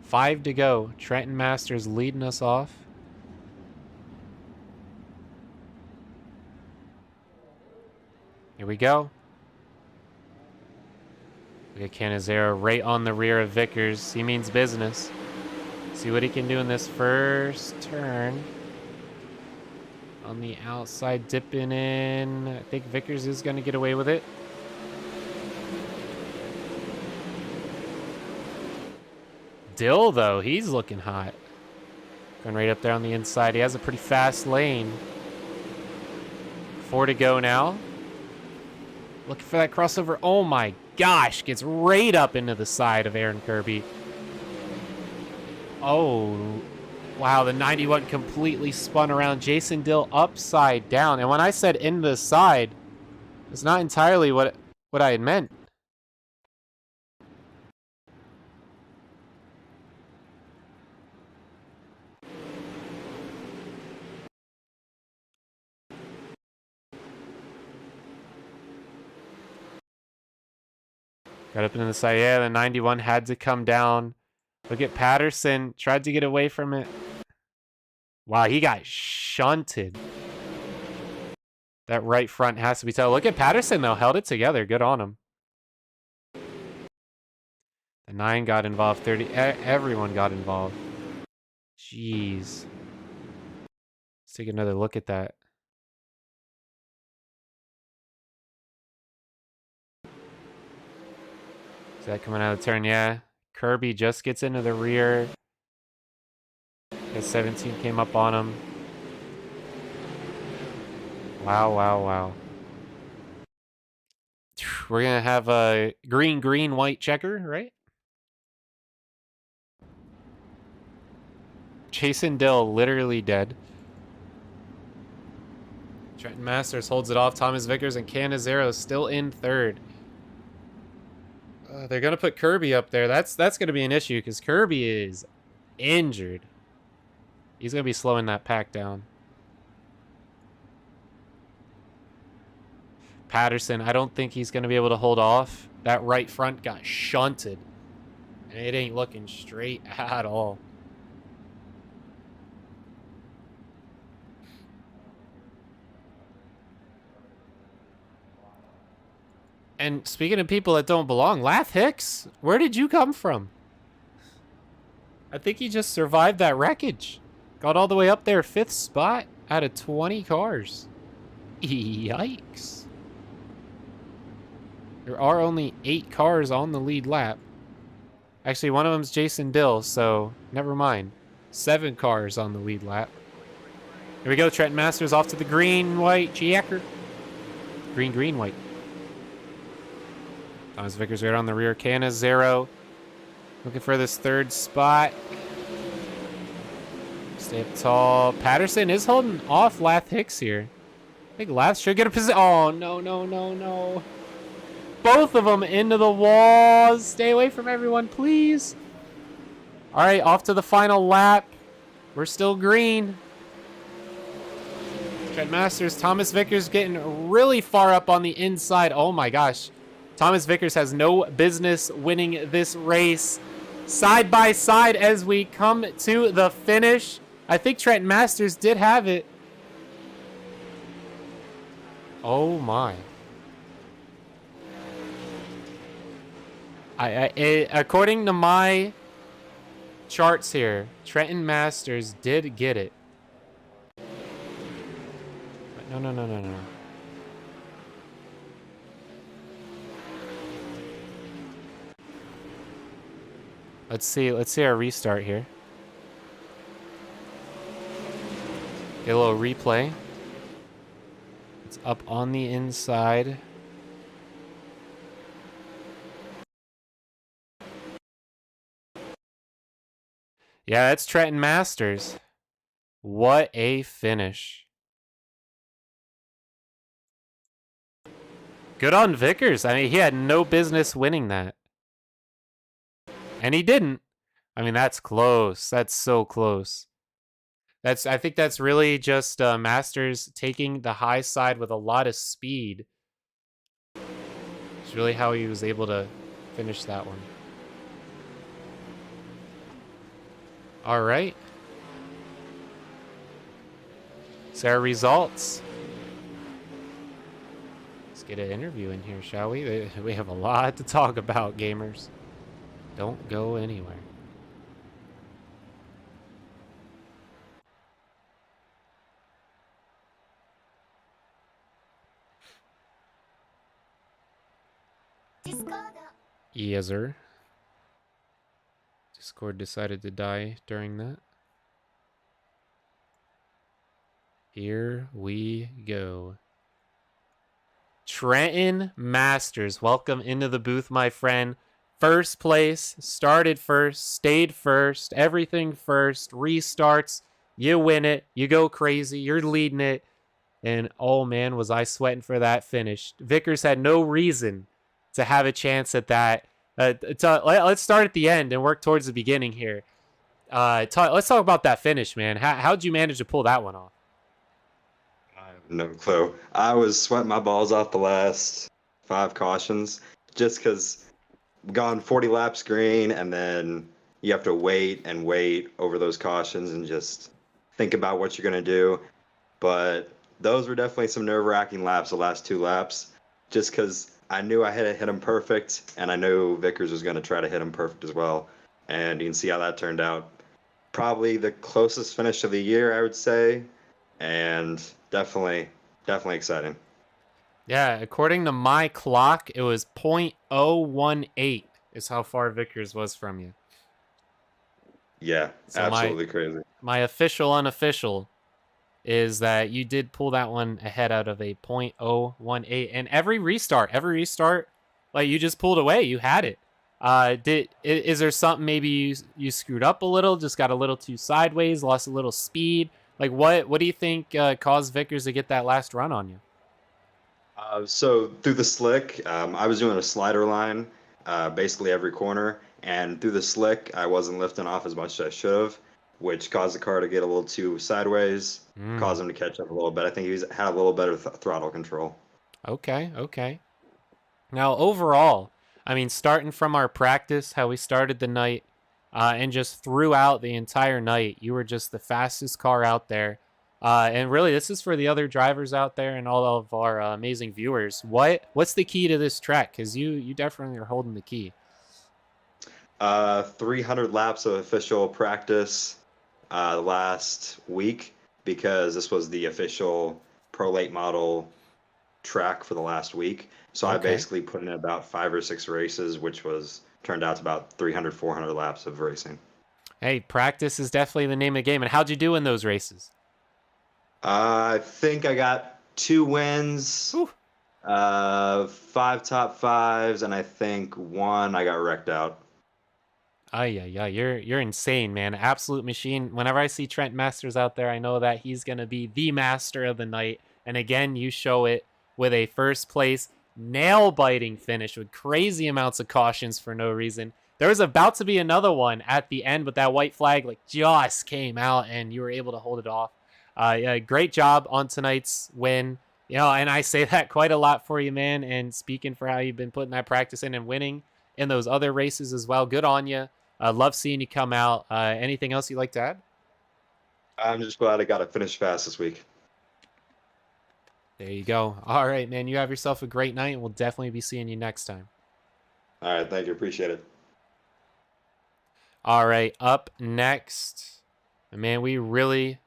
Five to go. Trenton Masters leading us off. Here we go. Look at Cannizzaro right on the rear of Vickers. He means business. See what he can do in this first turn. On the outside, dipping in. I think Vickers is going to get away with it. Dill, though, he's looking hot. Going right up there on the inside. He has a pretty fast lane. 4 to go now. Looking for that crossover. Oh my gosh. Gets right up into the side of Aaron Kirby. Oh. Wow, the 91 completely spun around. Jason Dill upside down. And when I said in the side, it's not entirely what I had meant. Got up into the side. Yeah, the 91 had to come down. Look at Patterson. Tried to get away from it. Wow, he got shunted. That right front has to be tough. Look at Patterson, though. Held it together. Good on him. The 9 got involved. 30. Everyone got involved. Jeez. Let's take another look at that. Is that coming out of the turn? Yeah. Kirby just gets into the rear. The 17 came up on him. Wow, wow, wow. We're going to have a green, white checker, right? Jason Dill literally dead. Trenton Masters holds it off. Thomas Vickers and Canizero still in third. They're going to put Kirby up there. That's going to be an issue because Kirby is injured. He's going to be slowing that pack down. Patterson, I don't think he's going to be able to hold off. That right front got shunted. And it ain't looking straight at all. And speaking of people that don't belong, Lath Hicks, where did you come from? I think he just survived that wreckage. Got all the way up there, 5th spot out of 20 cars. Yikes. There are only 8 cars on the lead lap. Actually, one of them's Jason Dill, so never mind. 7 cars on the lead lap. Here we go, Trenton Masters off to the green, white, checker. Green, white. Thomas Vickers right on the rear. Canizero looking for this 3rd spot. Stay up tall. Patterson is holding off Lath Hicks here. I think Lath should get a position. Oh, no. Both of them into the walls. Stay away from everyone, please. All right, off to the final lap. We're still green. Trent Masters, Thomas Vickers getting really far up on the inside. Oh, my gosh. Thomas Vickers has no business winning this race. Side by side as we come to the finish. I think Trent Masters did have it. Oh my. According to my charts here, Trenton Masters did get it. No. Let's see our restart here. Get a little replay. It's up on the inside. Yeah, that's Trenton Masters. What a finish. Good on Vickers. I mean, he had no business winning that. And he didn't. I mean, that's close. That's so close. I think that's really just Masters taking the high side with a lot of speed. It's really how he was able to finish that one. All right. So our results. Let's get an interview in here, shall we? We have a lot to talk about, gamers. Don't go anywhere. Yes, sir. Discord decided to die during that. Here we go. Trenton Masters, welcome into the booth, my friend. First place, started first, stayed first, everything first, restarts, you win it, you go crazy, you're leading it. And oh man, was I sweating for that finish. Vickers had no reason to have a chance at that. Let's start at the end and work towards the beginning here. Let's talk about that finish, man. How'd you manage to pull that one off? I have no clue. I was sweating my balls off the last 5 cautions just because gone 40 laps green, and then you have to wait and wait over those cautions and just think about what you're going to do. But those were definitely some nerve-wracking laps, the last 2 laps, just because I knew I had to hit him perfect, and I knew Vickers was going to try to hit him perfect as well. And you can see how that turned out. Probably the closest finish of the year, I would say, and definitely exciting. Yeah, according to my clock, it was .018 is how far Vickers was from you. Yeah, so absolutely crazy. My official unofficial is that you did pull that one ahead out of a .018. And every restart, like you just pulled away. You had it. Is there something maybe you screwed up a little, just got a little too sideways, lost a little speed? Like what do you think caused Vickers to get that last run on you? So through the slick, I was doing a slider line basically every corner, and through the slick, I wasn't lifting off as much as I should have, which caused the car to get a little too sideways, caused him to catch up a little bit. I think he had a little better throttle control. Okay. Now, overall, I mean, starting from our practice, how we started the night, and just throughout the entire night, you were just the fastest car out there. And really, this is for the other drivers out there and all of our amazing viewers. What's the key to this track? Because you definitely are holding the key. 300 laps of official practice last week, because this was the official Pro Late Model track for the last week. So I basically put in about 5 or 6 races, which turned out to about 300, 400 laps of racing. Hey, practice is definitely the name of the game. And how'd you do in those races? I think I got 2 wins, 5 top 5s, and I think 1 I got wrecked out. Yeah, you're insane, man. Absolute machine. Whenever I see Trent Masters out there, I know that he's gonna be the master of the night. And again, you show it with a first place nail-biting finish with crazy amounts of cautions for no reason. There was about to be another one at the end, but that white flag just came out, and you were able to hold it off. Yeah, great job on tonight's win. And I say that quite a lot for you, man. And speaking for how you've been putting that practice in and winning in those other races as well. Good on you. Love seeing you come out. Anything else you'd like to add? I'm just glad I got to finish fast this week. There you go. All right, man. You have yourself a great night, and we'll definitely be seeing you next time. All right. Thank you. Appreciate it. All right. Up next, man, we really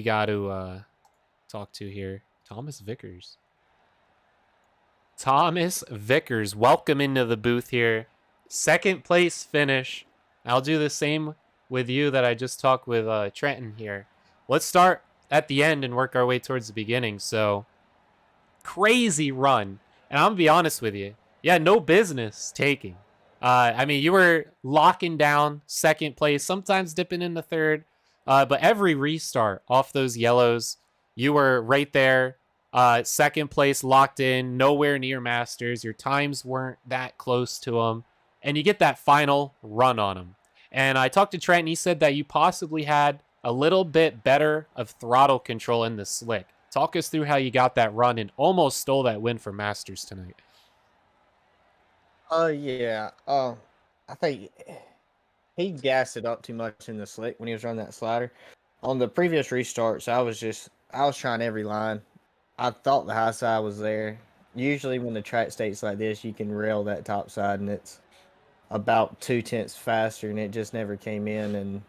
got to talk to here. Thomas Vickers. Thomas Vickers, welcome into the booth here. Second place finish. I'll do the same with you that I just talked with Trenton here. Let's start at the end and work our way towards the beginning. So, crazy run. And I'm going to be honest with you. Yeah, no business taking. I mean, you were locking down second place, sometimes dipping into third. But every restart off those yellows, you were right there. Second place, locked in, nowhere near Masters. Your times weren't that close to them. And you get that final run on them. And I talked to Trent, and he said that you possibly had a little bit better of throttle control in the slick. Talk us through how you got that run and almost stole that win for Masters tonight. Yeah. I think he gassed it up too much in the slick when he was running that slider. On the previous restarts, I was trying every line. I thought the high side was there. Usually when the track states like this, you can rail that top side, and it's about 0.2 faster, and it just never came in. And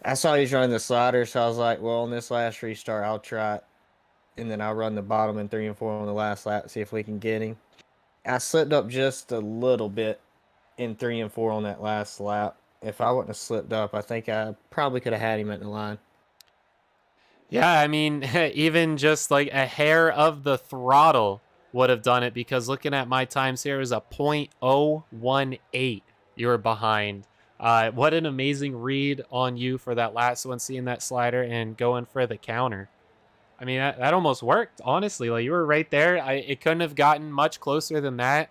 I saw he was running the slider, so I was like, well, on this last restart, I'll try it. And then I'll run the bottom in 3 and 4 on the last lap, see if we can get him. I slipped up just a little bit in 3 and 4 on that last lap. If I wouldn't have slipped up, I think I probably could have had him at the line. Yeah, I mean, even just like a hair of the throttle would have done it, because looking at my times here, it was a .018 you were behind. What an amazing read on you for that last one, seeing that slider and going for the counter. I mean, that almost worked, honestly. Like, you were right there. It couldn't have gotten much closer than that.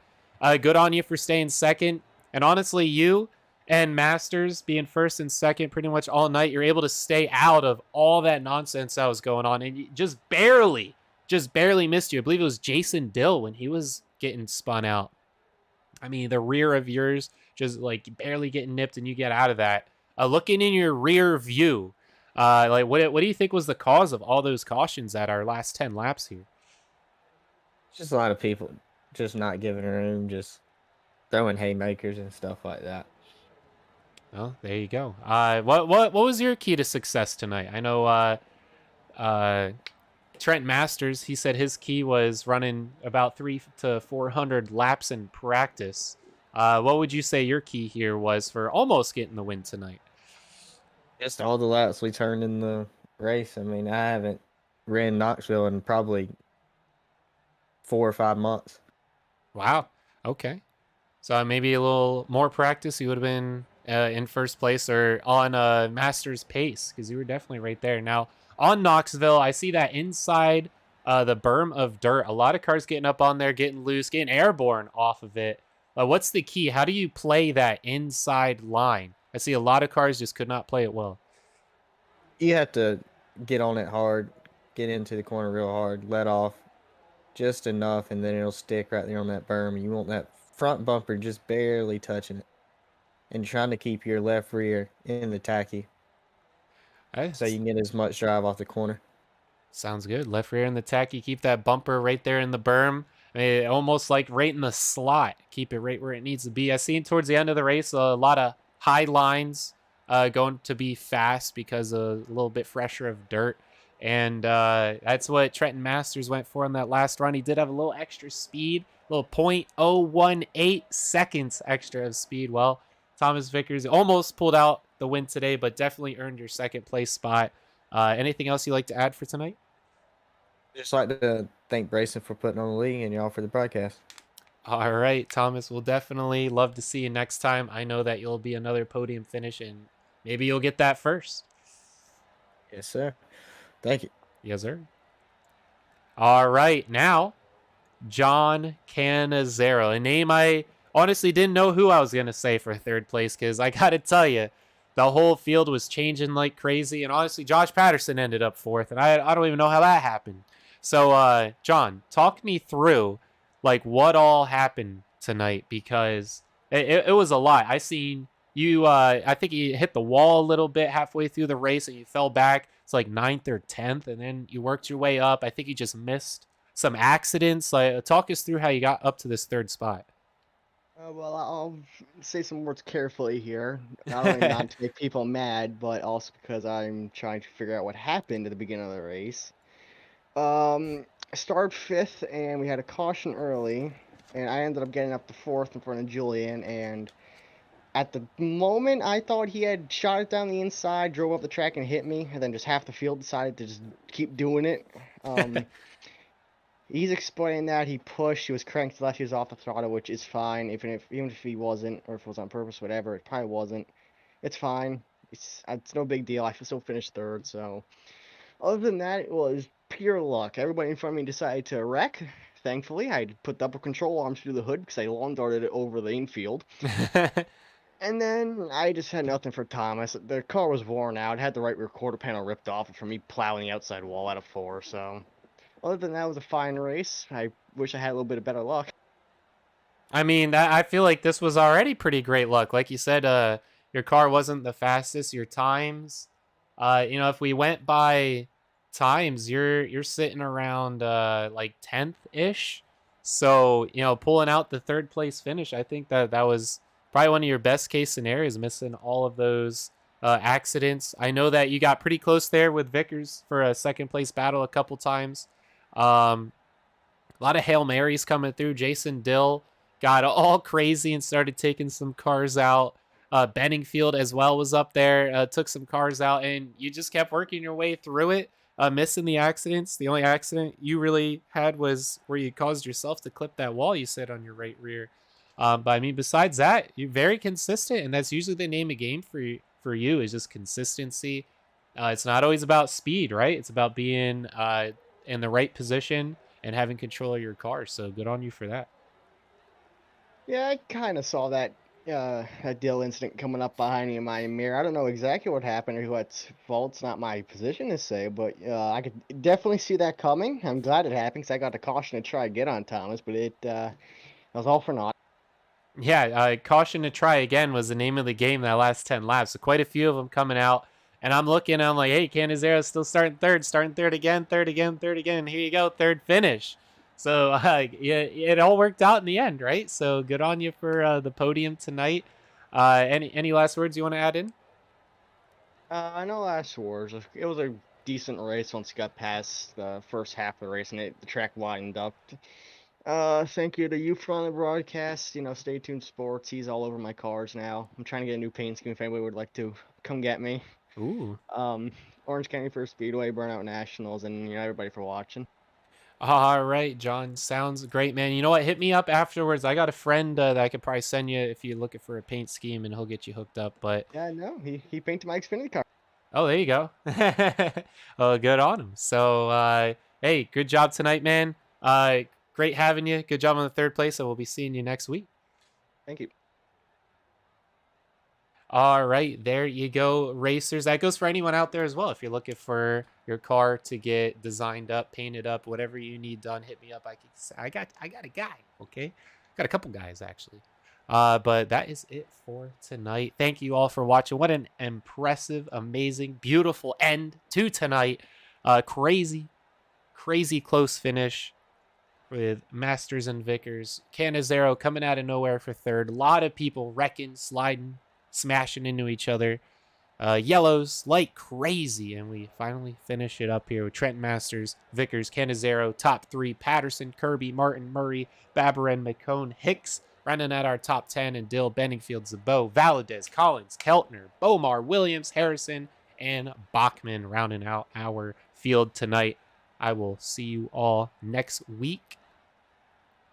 Good on you for staying second. And honestly, you and Masters being first and second pretty much all night, you're able to stay out of all that nonsense that was going on. And you just barely missed you. I believe it was Jason Dill when he was getting spun out. I mean, the rear of yours just like barely getting nipped, and you get out of that. Looking in your rear view, like what do you think was the cause of all those cautions at our last 10 laps here? Just a lot of people just not giving room, just throwing haymakers and stuff like that. Well, there you go. What was your key to success tonight? I know Trent Masters, he said his key was running about 300 to 400 laps in practice. What would you say your key here was for almost getting the win tonight? Just all the laps we turned in the race. I mean, I haven't ran Knoxville in probably 4 or 5 months. Wow. Okay. So maybe a little more practice, you would have been in first place or on Masters pace, because you were definitely right there. Now, on Knoxville, I see that inside the berm of dirt, a lot of cars getting up on there, getting loose, getting airborne off of it. What's the key? How do you play that inside line? I see a lot of cars just could not play it well. You have to get on it hard, get into the corner real hard, let off just enough, and then it'll stick right there on that berm. You want that front bumper just barely touching it, and trying to keep your left rear in the tacky so you can get as much drive off the corner. Sounds good. Left rear in the tacky. Keep that bumper right there in the berm. I mean, almost like right in the slot. Keep it right where it needs to be. I seen towards the end of the race a lot of high lines going to be fast because a little bit fresher of dirt. And that's what Trenton Masters went for in that last run. He did have a little extra speed, a little .018 seconds extra of speed. Well, Thomas Vickers almost pulled out the win today, but definitely earned your second place spot. Anything else you'd like to add for tonight? Just like to thank Brayson for putting on the league and y'all for the broadcast. All right, Thomas, we'll definitely love to see you next time. I know that you'll be another podium finish, and maybe you'll get that first. Yes, sir. Thank you. Yes, sir. All right, now, John Canizero, a name I honestly didn't know who I was going to say for third place, because I got to tell you, the whole field was changing like crazy, and honestly, Josh Patterson ended up fourth, and I don't even know how that happened. So, John, talk me through, like, what all happened tonight, because it was a lot. I seen you, I think you hit the wall a little bit halfway through the race, and you fell back. It's like 9th or 10th, and then you worked your way up. I think you just missed some accidents. Talk us through how you got up to this third spot. Well, I'll say some words carefully here. Not only not to make people mad, but also because I'm trying to figure out what happened at the beginning of the race. I started 5th, and we had a caution early, and I ended up getting up to 4th in front of Julian, and at the moment, I thought he had shot it down the inside, drove up the track and hit me, and then just half the field decided to just keep doing it. He's explaining that he pushed, he was cranked left, he was off the throttle, which is fine, even if he wasn't, or if it was on purpose, whatever, it probably wasn't. It's fine. It's no big deal. I still finished 3rd, so. Other than that, it was pure luck. Everybody in front of me decided to wreck. Thankfully, I put double control arms through the hood because I lawn darted it over the infield. And then I just had nothing for Thomas. The car was worn out. It had the right rear quarter panel ripped off from me plowing the outside wall out of 4. So, other than that, it was a fine race. I wish I had a little bit of better luck. I mean, I feel like this was already pretty great luck. Like you said, your car wasn't the fastest. Your times, if we went by times, you're sitting around like 10th ish. So pulling out the 3rd place finish, I think that was probably one of your best case scenarios, missing all of those accidents. I know that you got pretty close there with Vickers for a 2nd place battle a couple times. A lot of Hail Marys coming through. Jason Dill got all crazy and started taking some cars out. Benningfield as well was up there, took some cars out, and you just kept working your way through it. missing the accidents. The only accident you really had was where you caused yourself to clip that wall you said on your right rear. But I mean, besides that, you're very consistent, and that's usually the name of game for you is just consistency. It's not always about speed, right? It's about being in the right position and having control of your car. So good on you for that. Yeah, I kind of saw that Dill incident coming up behind me in my mirror. I don't know exactly what happened or what's fault. It's not my position to say, but I could definitely see that coming. I'm glad it happened because I got the caution to try to get on Thomas, but it was all for naught. Yeah, caution to try again was the name of the game that last 10 laps. So quite a few of them coming out. And I'm looking, I'm like, hey, Canizaro's still starting third again, third again. Here you go, third finish. So yeah, it all worked out in the end, right? So good on you for the podium tonight. Any last words you want to add in? I know last wars. It was a decent race once you got past the first half of the race and the track widened up. Thank you to you for on the broadcast. Stay tuned sports. He's all over my cars now. I'm trying to get a new paint scheme if anybody would like to come get me. Ooh. Orange County First Speedway, Burnout Nationals, and everybody for watching. All right, John. Sounds great, man. You know what? Hit me up afterwards. I got a friend that I could probably send you if you're looking for a paint scheme, and he'll get you hooked up. But Yeah, no, he painted my Xfinity car. oh, there you go. Oh, good on him. So, hey, good job tonight, man. Great having you. Good job on the third place, and we'll be seeing you next week. Thank you. All right, there you go, racers. That goes for anyone out there as well. If you're looking for your car to get designed up, painted up, whatever you need done, hit me up. I got a guy. Okay, got a couple guys actually. But that is it for tonight. Thank you all for watching. What an impressive, amazing, beautiful end to tonight. Crazy close finish with Masters and Vickers. Canizaro coming out of nowhere for third. A lot of people wrecking, sliding, smashing into each other. Yellows like crazy, and we finally finish it up here with Trent Masters, Vickers, Canizaro, top three, Patterson, Kirby, Martin, Murray, Babaren, McCone, Hicks, running at our top 10, and Dill, Benningfield, Zabot, Valadez, Collins, Keltner, Bomar, Williams, Harrison, and Bachman rounding out our field tonight. I will see you all next week.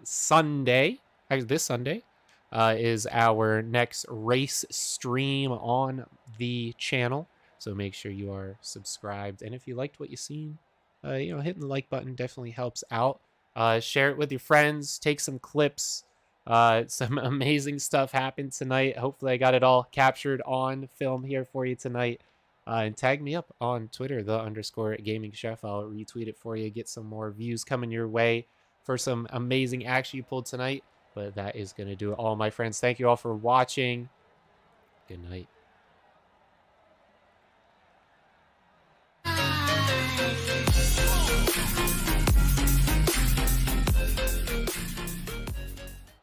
Sunday, actually this Sunday, is our next race stream on the channel. So make sure you are subscribed. And if you liked what you've seen, hitting the like button definitely helps out. Share it with your friends. Take some clips. Some amazing stuff happened tonight. Hopefully I got it all captured on film here for you tonight. And tag me up on Twitter, _gaming chef. I'll retweet it for you. Get some more views coming your way for some amazing action you pulled tonight. But that is going to do it all, my friends. Thank you all for watching. Good night.